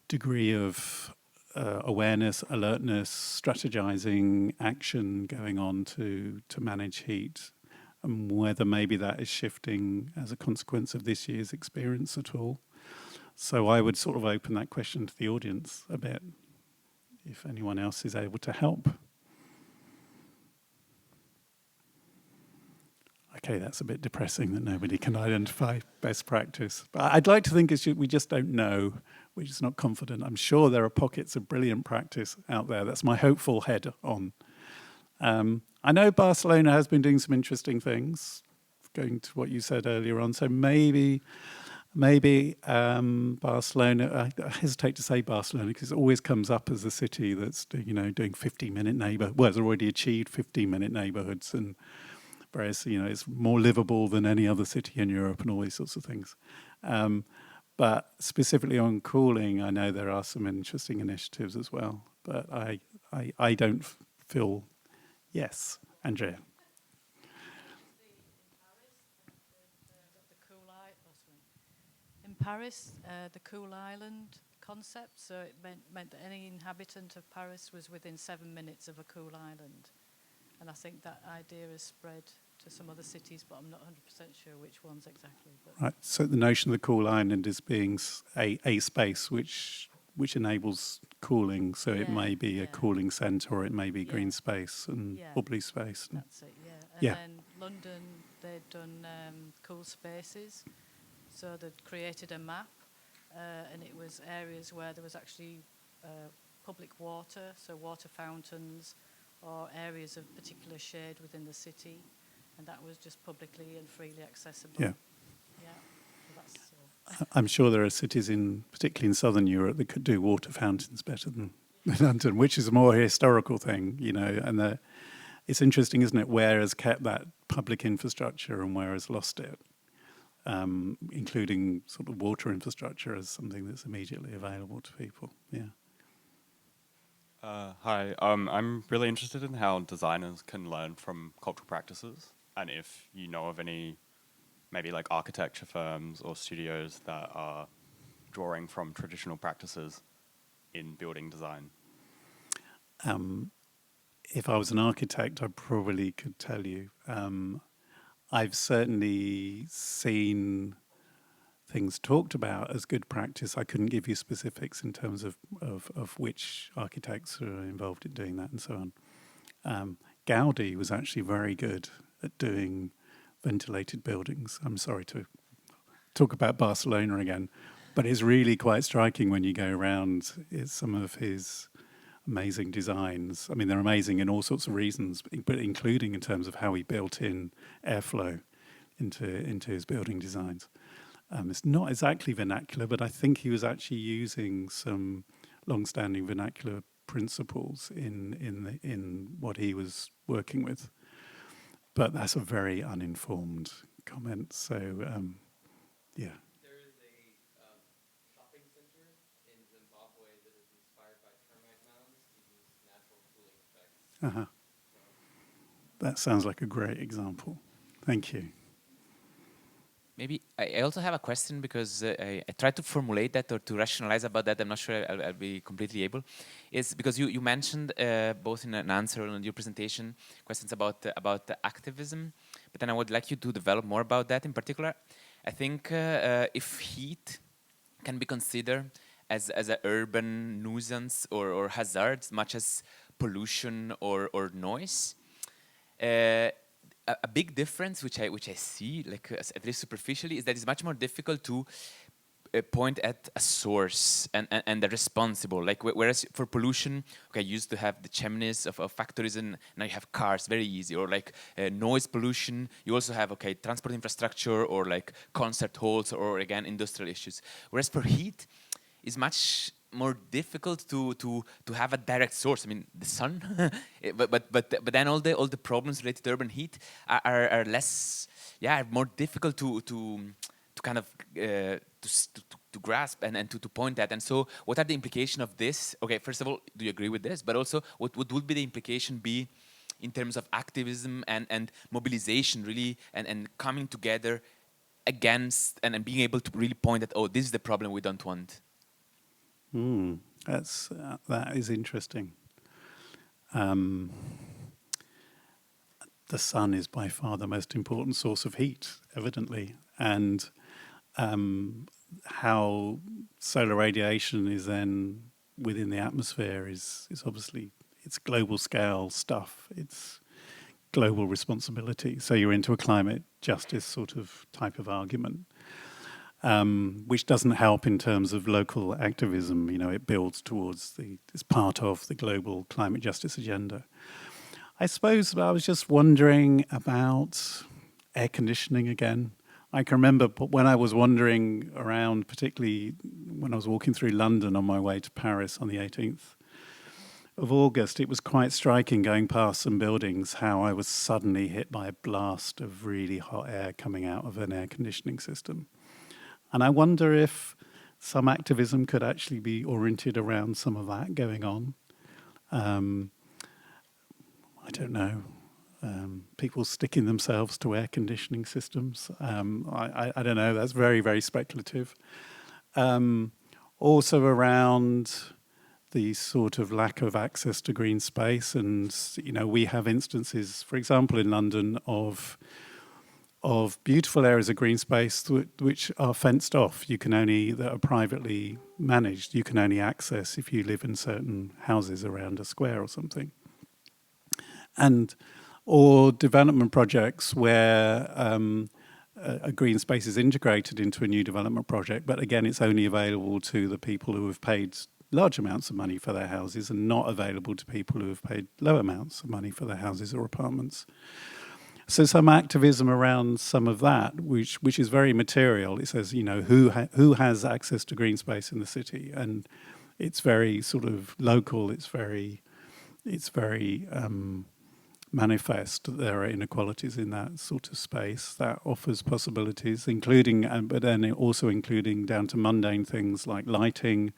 degree of awareness, alertness, strategizing, action going on to manage heat, and whether maybe that is shifting as a consequence of this year's experience at all. So I would sort of open that question to the audience a bit, if anyone else is able to help. Okay, that's a bit depressing that nobody can identify best practice. But I'd like to think we just don't know. We're just not confident. I'm sure there are pockets of brilliant practice out there. That's my hopeful head on. I know Barcelona has been doing some interesting things, going to what you said earlier on. So maybe Barcelona, I hesitate to say Barcelona because it always comes up as a city that's doing 50-minute neighborhoods. Well, it's already achieved 15-minute neighborhoods, and whereas it's more livable than any other city in Europe and all these sorts of things. But specifically on cooling, I know there are some interesting initiatives as well. But I don't feel yes, Andrea. In Paris, the cool island concept, so it meant that any inhabitant of Paris was within 7 minutes of a cool island. And I think that idea has spread to some other cities, but I'm not 100% sure which ones exactly. But Right. So the notion of the cool island is being a space which enables cooling. So it may be a cooling centre, or it may be green space or blue space. That's it. Yeah. And then London, they'd done cool spaces. So they'd created a map, and it was areas where there was actually public water, so water fountains, or areas of particular shade within the city, and that was just publicly and freely accessible. Yeah. So I'm sure there are cities particularly in southern Europe, that could do water fountains better than London, which is a more historical thing, and it's interesting, isn't it, where has kept that public infrastructure and where has lost it, including sort of water infrastructure as something that's immediately available to people. Yeah. Hi, I'm really interested in how designers can learn from cultural practices, and if you know of any maybe like architecture firms or studios that are drawing from traditional practices in building design. If I was an architect, I probably could tell you. I've certainly seen things talked about as good practice. I couldn't give you specifics in terms of which architects are involved in doing that and so on. Gaudi was actually very good at doing ventilated buildings. I'm sorry to talk about Barcelona again, but it's really quite striking when you go around some of his amazing designs. I mean, they're amazing in all sorts of reasons, but including in terms of how he built in airflow into his building designs. It's not exactly vernacular, but I think he was actually using some long-standing vernacular principles in what he was working with. But that's a very uninformed comment. So, yeah. There is a shopping center in Zimbabwe that is inspired by termite mounds to use natural cooling effects. Uh-huh. That sounds like a great example. Thank you. Maybe I also have a question because I tried to formulate that or to rationalize about that. I'm not sure I'll be completely able. Is because you mentioned both in an answer and in your presentation questions about the activism, but then I would like you to develop more about that in particular. I think if heat can be considered as an urban nuisance or hazard, much as pollution or noise. A big difference, which I see, like at least superficially, is that it's much more difficult to point at a source and the responsible. Like whereas for pollution, okay, you used to have the chimneys of factories, and now you have cars, very easy. Or like noise pollution, you also have transport infrastructure or like concert halls or again industrial issues. Whereas for heat, it's much more difficult to have a direct source. I mean, the sun, but then all the problems related to urban heat are less, more difficult to kind of to grasp and to point at. And so, what are the implications of this? Okay, first of all, do you agree with this? But also, what would be the implication be in terms of activism and mobilization, really, and coming together against and being able to really point at, oh, this is the problem we don't want. That is interesting. The sun is by far the most important source of heat, evidently, and how solar radiation is then within the atmosphere is obviously, it's global scale stuff. It's global responsibility. So you're into a climate justice sort of type of argument. Which doesn't help in terms of local activism. You know, it builds towards it's part of the global climate justice agenda. I suppose I was just wondering about air conditioning again. I can remember when I was wandering around, particularly when I was walking through London on my way to Paris on the 18th of August, it was quite striking going past some buildings how I was suddenly hit by a blast of really hot air coming out of an air conditioning system. And I wonder if some activism could actually be oriented around some of that going on. I don't know. People sticking themselves to air conditioning systems. I don't know. That's very, very speculative. Also around the sort of lack of access to green space. And, you know, we have instances, for example, in London of beautiful areas of green space which are fenced off. That are privately managed. You can only access if you live in certain houses around a square or something. Or development projects where a green space is integrated into a new development project, but again, it's only available to the people who have paid large amounts of money for their houses and not available to people who have paid low amounts of money for their houses or apartments. So some activism around some of that, which is very material. It says, you know, who has access to green space in the city, and it's very sort of local. It's very manifest that there are inequalities in that sort of space. That offers possibilities, including, but then also including down to mundane things like lighting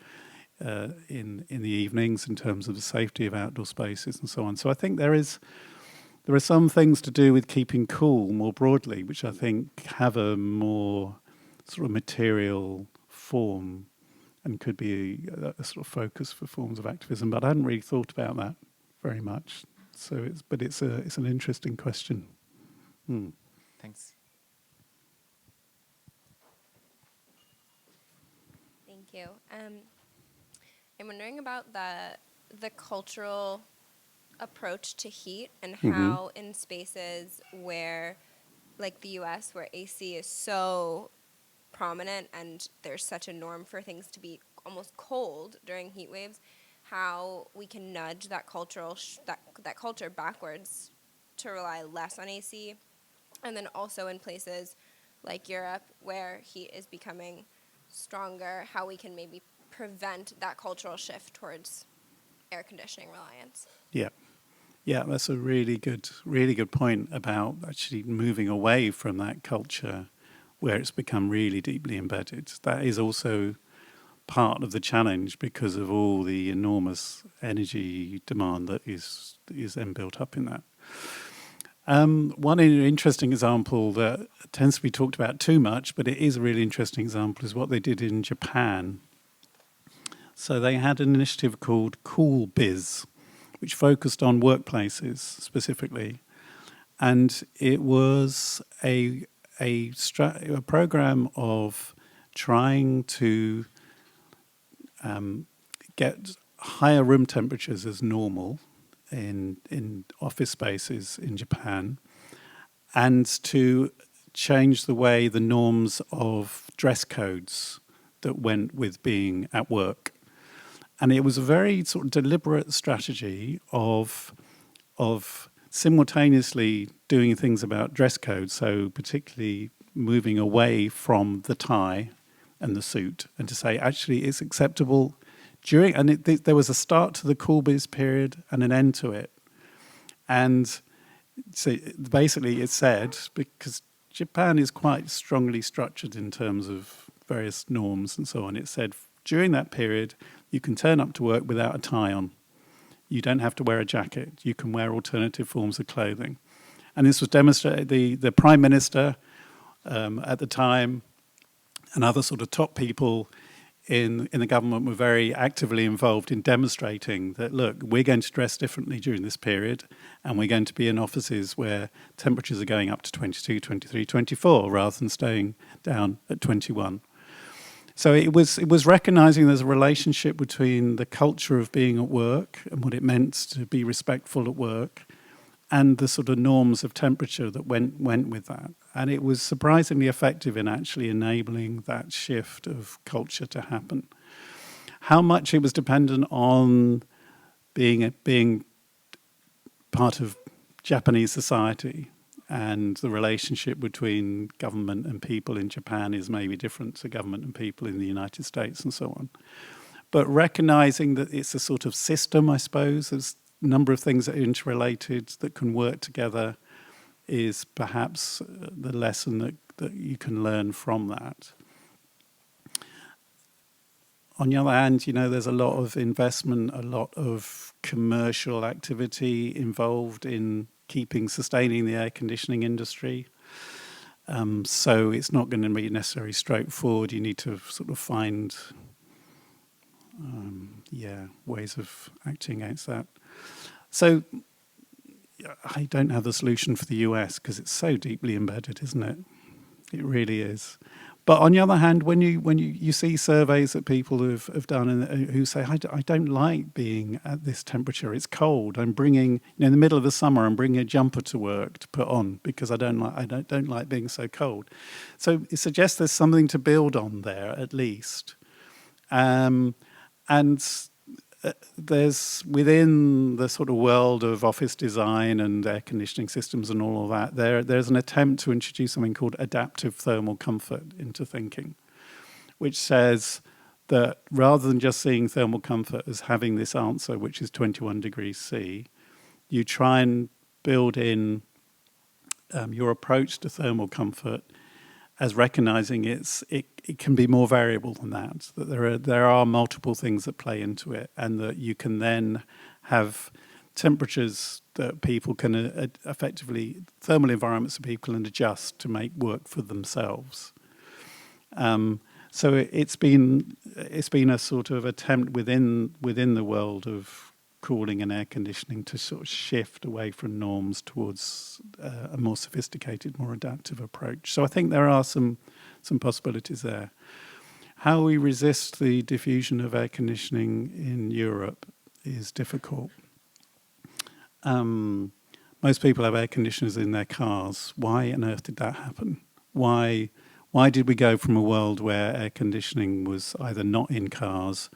in the evenings, in terms of the safety of outdoor spaces and so on. So I think there are some things to do with keeping cool more broadly, which I think have a more sort of material form and could be a sort of focus for forms of activism. But I hadn't really thought about that very much. So it's an interesting question. Thanks. Thank you. I'm wondering about the cultural approach to heat and how in spaces where, like the US, where AC is so prominent and there's such a norm for things to be almost cold during heat waves, how we can nudge that that culture backwards to rely less on AC, and then also in places like Europe where heat is becoming stronger, how we can maybe prevent that cultural shift towards air conditioning reliance. Yeah, that's a really good point about actually moving away from that culture where it's become really deeply embedded. That is also part of the challenge because of all the enormous energy demand that is then built up in that. One interesting example that tends to be talked about too much, but it is a really interesting example, is what they did in Japan. So they had an initiative called Cool Biz, which focused on workplaces specifically. And it was a program of trying to get higher room temperatures as normal in office spaces in Japan, and to change the way the norms of dress codes that went with being at work. And it was a very sort of deliberate strategy of simultaneously doing things about dress code, so particularly moving away from the tie and the suit, and to say actually it's acceptable during, and there was a start to the cool biz period and an end to it. And so basically it said, because Japan is quite strongly structured in terms of various norms and so on, it said during that period you can turn up to work without a tie on. You don't have to wear a jacket. You can wear alternative forms of clothing. And this was demonstrated, the Prime Minister at the time and other sort of top people in the government were very actively involved in demonstrating that, look, we're going to dress differently during this period, and we're going to be in offices where temperatures are going up to 22, 23, 24, rather than staying down at 21. So it was recognizing there's a relationship between the culture of being at work and what it meant to be respectful at work, and the sort of norms of temperature that went with that. And it was surprisingly effective in actually enabling that shift of culture to happen. How much it was dependent on being part of Japanese society and the relationship between government and people in Japan is maybe different to government and people in the United States and so on. But recognizing that it's a sort of system, I suppose, there's a number of things that are interrelated that can work together, is perhaps the lesson that you can learn from that. On the other hand, there's a lot of investment, a lot of commercial activity involved in sustaining the air conditioning industry. So it's not going to be necessarily straightforward. You need to sort of find ways of acting against that. So I don't have the solution for the US because it's so deeply embedded, isn't it? It really is. But on the other hand, when you see surveys that people have done and who say, I don't like being at this temperature, it's cold. I'm bringing, in the middle of the summer, I'm bringing a jumper to work to put on because I don't like being so cold. So it suggests there's something to build on there at least. And there's within the sort of world of office design and air conditioning systems and all of that, there's an attempt to introduce something called adaptive thermal comfort into thinking, which says that rather than just seeing thermal comfort as having this answer, which is 21 degrees C, you try and build in your approach to thermal comfort as recognizing it can be more variable than that there are multiple things that play into it, and that you can then have temperatures that people can effectively, thermal environments that people can adjust to make work for themselves. So it's been a sort of attempt within the world of cooling and air conditioning to sort of shift away from norms towards a more sophisticated, more adaptive approach. So I think there are some possibilities there. How we resist the diffusion of air conditioning in Europe is difficult. Most people have air conditioners in their cars. Why on earth did that happen? Why did we go from a world where air conditioning was either not in cars,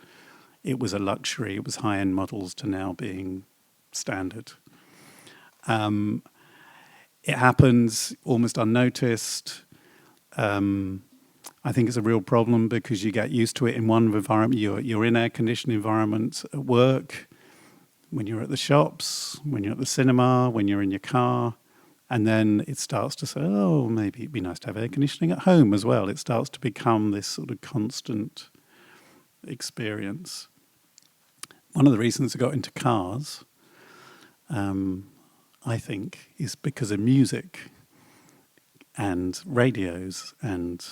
it was a luxury, it was high-end models, to now being standard? It happens almost unnoticed. I think it's a real problem because you get used to it in one environment. You're in air-conditioned environments at work, when you're at the shops, when you're at the cinema, when you're in your car, and then it starts to say, oh, maybe it'd be nice to have air conditioning at home as well. It starts to become this sort of constant experience. One of the reasons I got into cars, I think, is because of music and radios and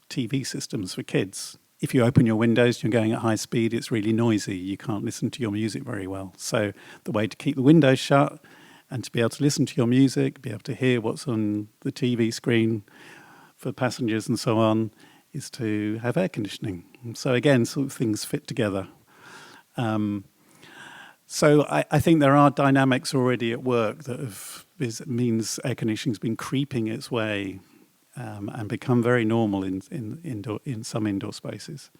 TV systems for kids. If you open your windows, you're going at high speed, it's really noisy, you can't listen to your music very well. So the way to keep the windows shut and to be able to listen to your music, be able to hear what's on the TV screen for passengers and so on, is to have air conditioning. So again, sort of things fit together. So I think there are dynamics already at work that means air conditioning's been creeping its way and become very normal in some indoor spaces.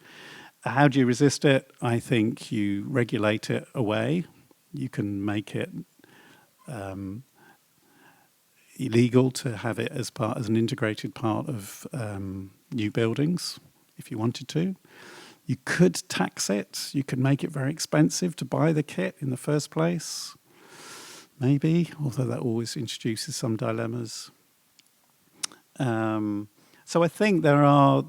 How do you resist it? I think you regulate it away. You can make it illegal to have it as an integrated part of new buildings, if you wanted to. You could tax it. You could make it very expensive to buy the kit in the first place, maybe, although that always introduces some dilemmas. So I think there are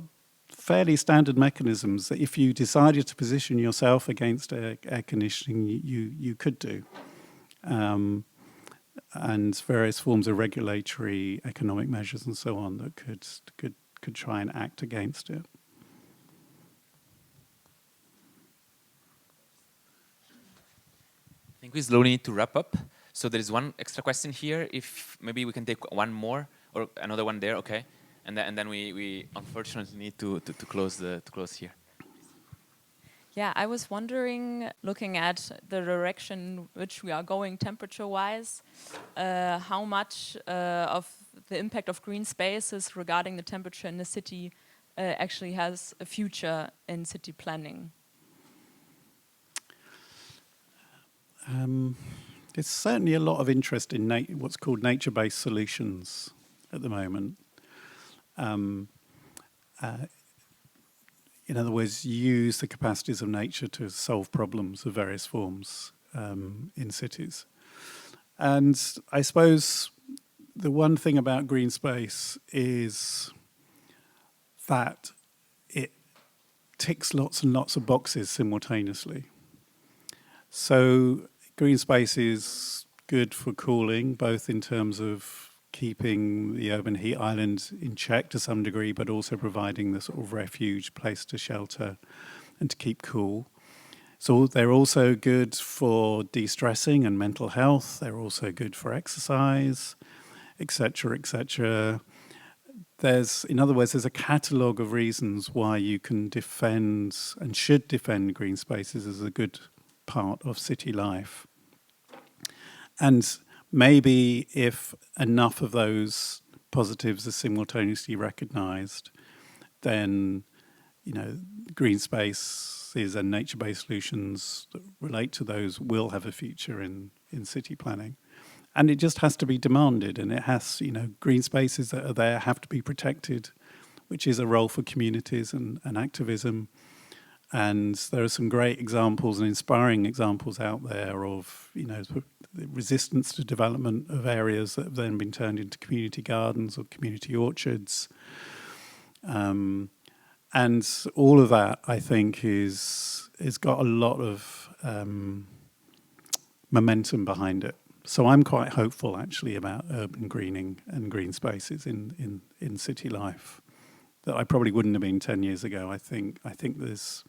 fairly standard mechanisms that if you decided to position yourself against air conditioning, you could do. And various forms of regulatory economic measures and so on that could try and act against it. I think we slowly need to wrap up. So there is one extra question here. If maybe we can take one more or another one there, okay? And then we unfortunately need to close here. Yeah, I was wondering, looking at the direction which we are going temperature-wise, how much of the impact of green spaces regarding the temperature in the city actually has a future in city planning? There's certainly a lot of interest in what's called nature-based solutions at the moment. In other words, use the capacities of nature to solve problems of various forms in cities. And I suppose the one thing about green space is that it ticks lots and lots of boxes simultaneously. So green space is good for cooling, both in terms of keeping the urban heat island in check to some degree, but also providing the sort of refuge, place to shelter and to keep cool. So they're also good for de-stressing and mental health. They're also good for exercise, etc., etc. In other words, there's a catalogue of reasons why you can defend and should defend green spaces as a good part of city life. And maybe if enough of those positives are simultaneously recognised, then, green spaces and nature-based solutions that relate to those will have a future in city planning. And it just has to be demanded, and it has, green spaces that are there have to be protected, which is a role for communities and activism. And there are some great examples and inspiring examples out there of, the resistance to development of areas that have then been turned into community gardens or community orchards. And all of that, I think, is got a lot of momentum behind it. So I'm quite hopeful, actually, about urban greening and green spaces in city life that I probably wouldn't have been 10 years ago. I think there's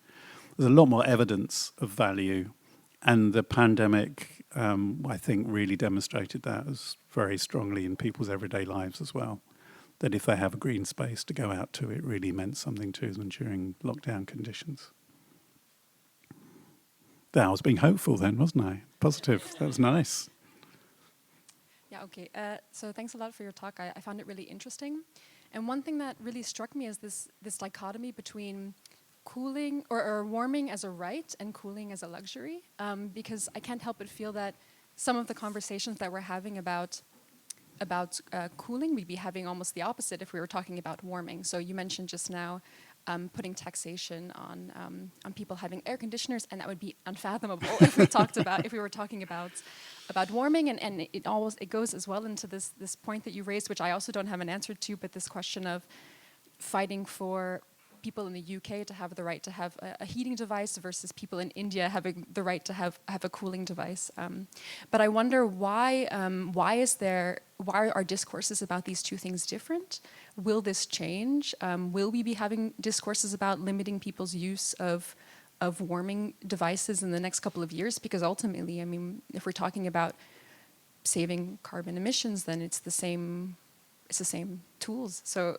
a lot more evidence of value, and the pandemic, I think, really demonstrated that as very strongly in people's everyday lives as well. That if they have a green space to go out to, it really meant something to them during lockdown conditions. I was being hopeful then, wasn't I? Positive. That was nice. Yeah, okay. So thanks a lot for your talk. I found it really interesting. And one thing that really struck me is this dichotomy between cooling or warming as a right and cooling as a luxury, because I can't help but feel that some of the conversations that we're having about cooling, we'd be having almost the opposite if we were talking about warming. So you mentioned just now putting taxation on people having air conditioners, and that would be unfathomable if we were talking about warming, and it goes as well into this point that you raised, which I also don't have an answer to, but this question of fighting for people in the UK to have the right to have a heating device versus people in India having the right to have a cooling device. But I wonder why are discourses about these two things different? Will this change? Will we be having discourses about limiting people's use of warming devices in the next couple of years? Because ultimately, I mean, if we're talking about saving carbon emissions, then it's the same tools. So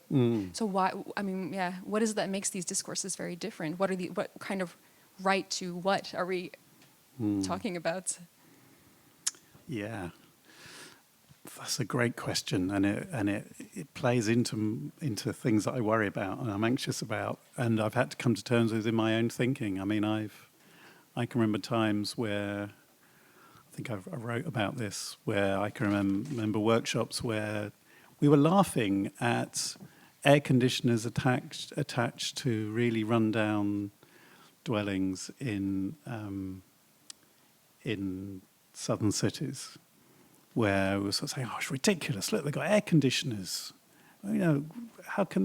why? I mean, yeah. What is it that makes these discourses very different? What kind of right to what are we talking about? Yeah, that's a great question, and it plays into things that I worry about and I'm anxious about, and I've had to come to terms with in my own thinking. I mean, I can remember times where I think I wrote about this, where I can remember workshops where we were laughing at air conditioners attached to really run-down dwellings in southern cities, where we were sort of saying, "Oh, it's ridiculous! Look, they've got air conditioners. You know, how can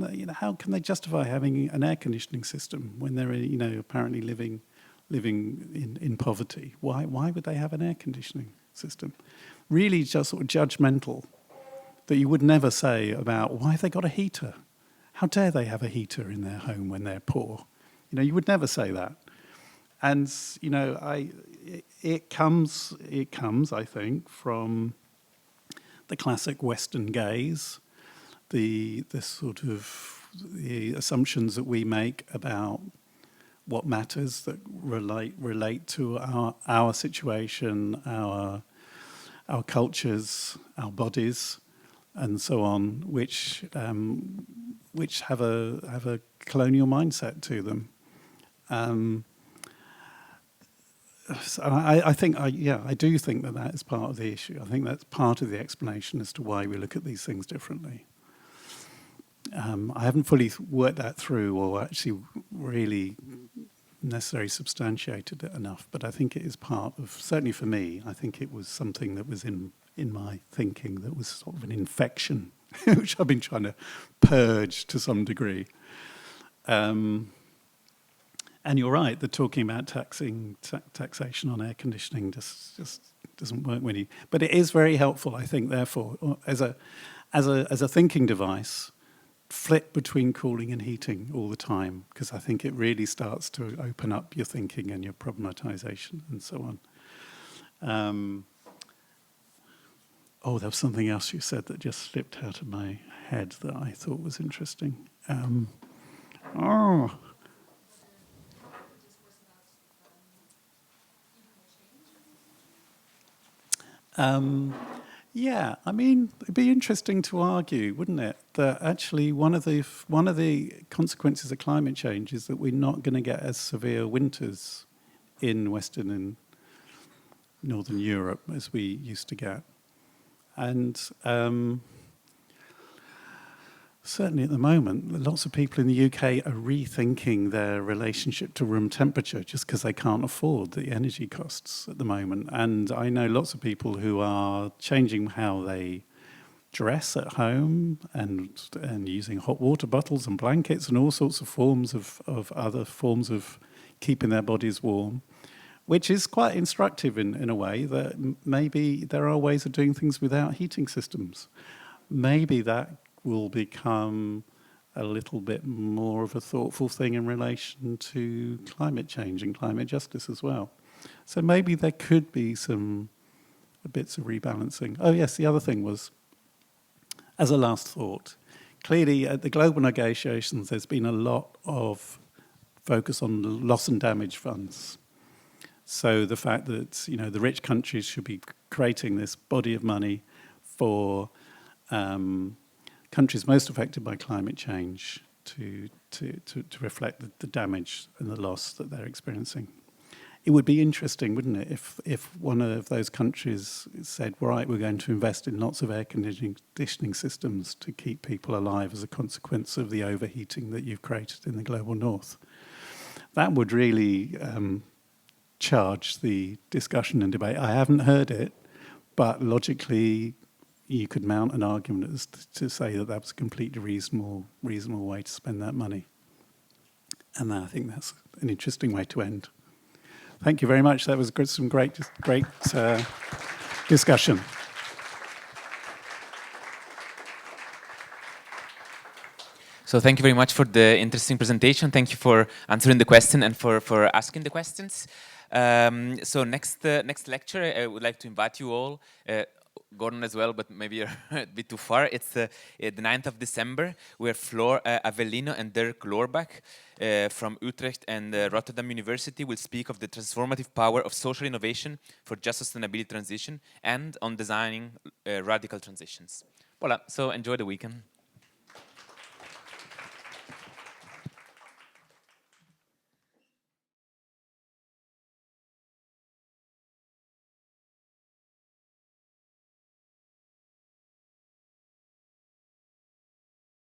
they justify having an air conditioning system when they're apparently living in poverty? Why would they have an air conditioning system?" Really, just sort of judgmental. That you would never say about why have they got a heater? How dare they have a heater in their home when they're poor? You would never say that. And it comes, I think, from the classic Western gaze, the sort of the assumptions that we make about what matters that relate to our situation, our cultures, our bodies, and so on, which have a colonial mindset to them. So I do think that is part of the issue. I think that's part of the explanation as to why we look at these things differently. I haven't fully worked that through or actually really necessarily substantiated it enough, but I think it is part of, certainly for me, I think it was something that was in my thinking that was sort of an infection, which I've been trying to purge to some degree. And you're right, that talking about taxation on air conditioning just doesn't work when you. But it is very helpful, I think. Therefore, as a thinking device, flip between cooling and heating all the time, because I think it really starts to open up your thinking and your problematization and so on. There was something else you said that just slipped out of my head that I thought was interesting. Yeah, I mean, it'd be interesting to argue, wouldn't it, that actually one of the consequences of climate change is that we're not going to get as severe winters in Western and Northern Europe as we used to get. And certainly at the moment, lots of people in the UK are rethinking their relationship to room temperature just because they can't afford the energy costs at the moment. And I know lots of people who are changing how they dress at home and using hot water bottles and blankets and all sorts of forms of other forms of keeping their bodies warm, which is quite instructive in a way that maybe there are ways of doing things without heating systems. Maybe that will become a little bit more of a thoughtful thing in relation to climate change and climate justice as well. So maybe there could be some bits of rebalancing. Oh yes, the other thing was, as a last thought, clearly at the global negotiations there's been a lot of focus on the loss and damage funds. So the fact that the rich countries should be creating this body of money for countries most affected by climate change to reflect the damage and the loss that they're experiencing. It would be interesting, wouldn't it, if one of those countries said, right, we're going to invest in lots of air conditioning systems to keep people alive as a consequence of the overheating that you've created in the global north. That would really charge the discussion and debate. I haven't heard it, but logically you could mount an argument to say that was a completely reasonable way to spend that money. And I think that's an interesting way to end. Thank you very much. That was some great discussion. So thank you very much for the interesting presentation. Thank you for answering the question and for asking the questions. So next lecture, I would like to invite you all, Gordon as well, but maybe you're a bit too far. It's the 9th of December, where Floor Avellino and Dirk Loorbach from Utrecht and Rotterdam University will speak of the transformative power of social innovation for just sustainability transition and on designing radical transitions. Voilà, so enjoy the weekend.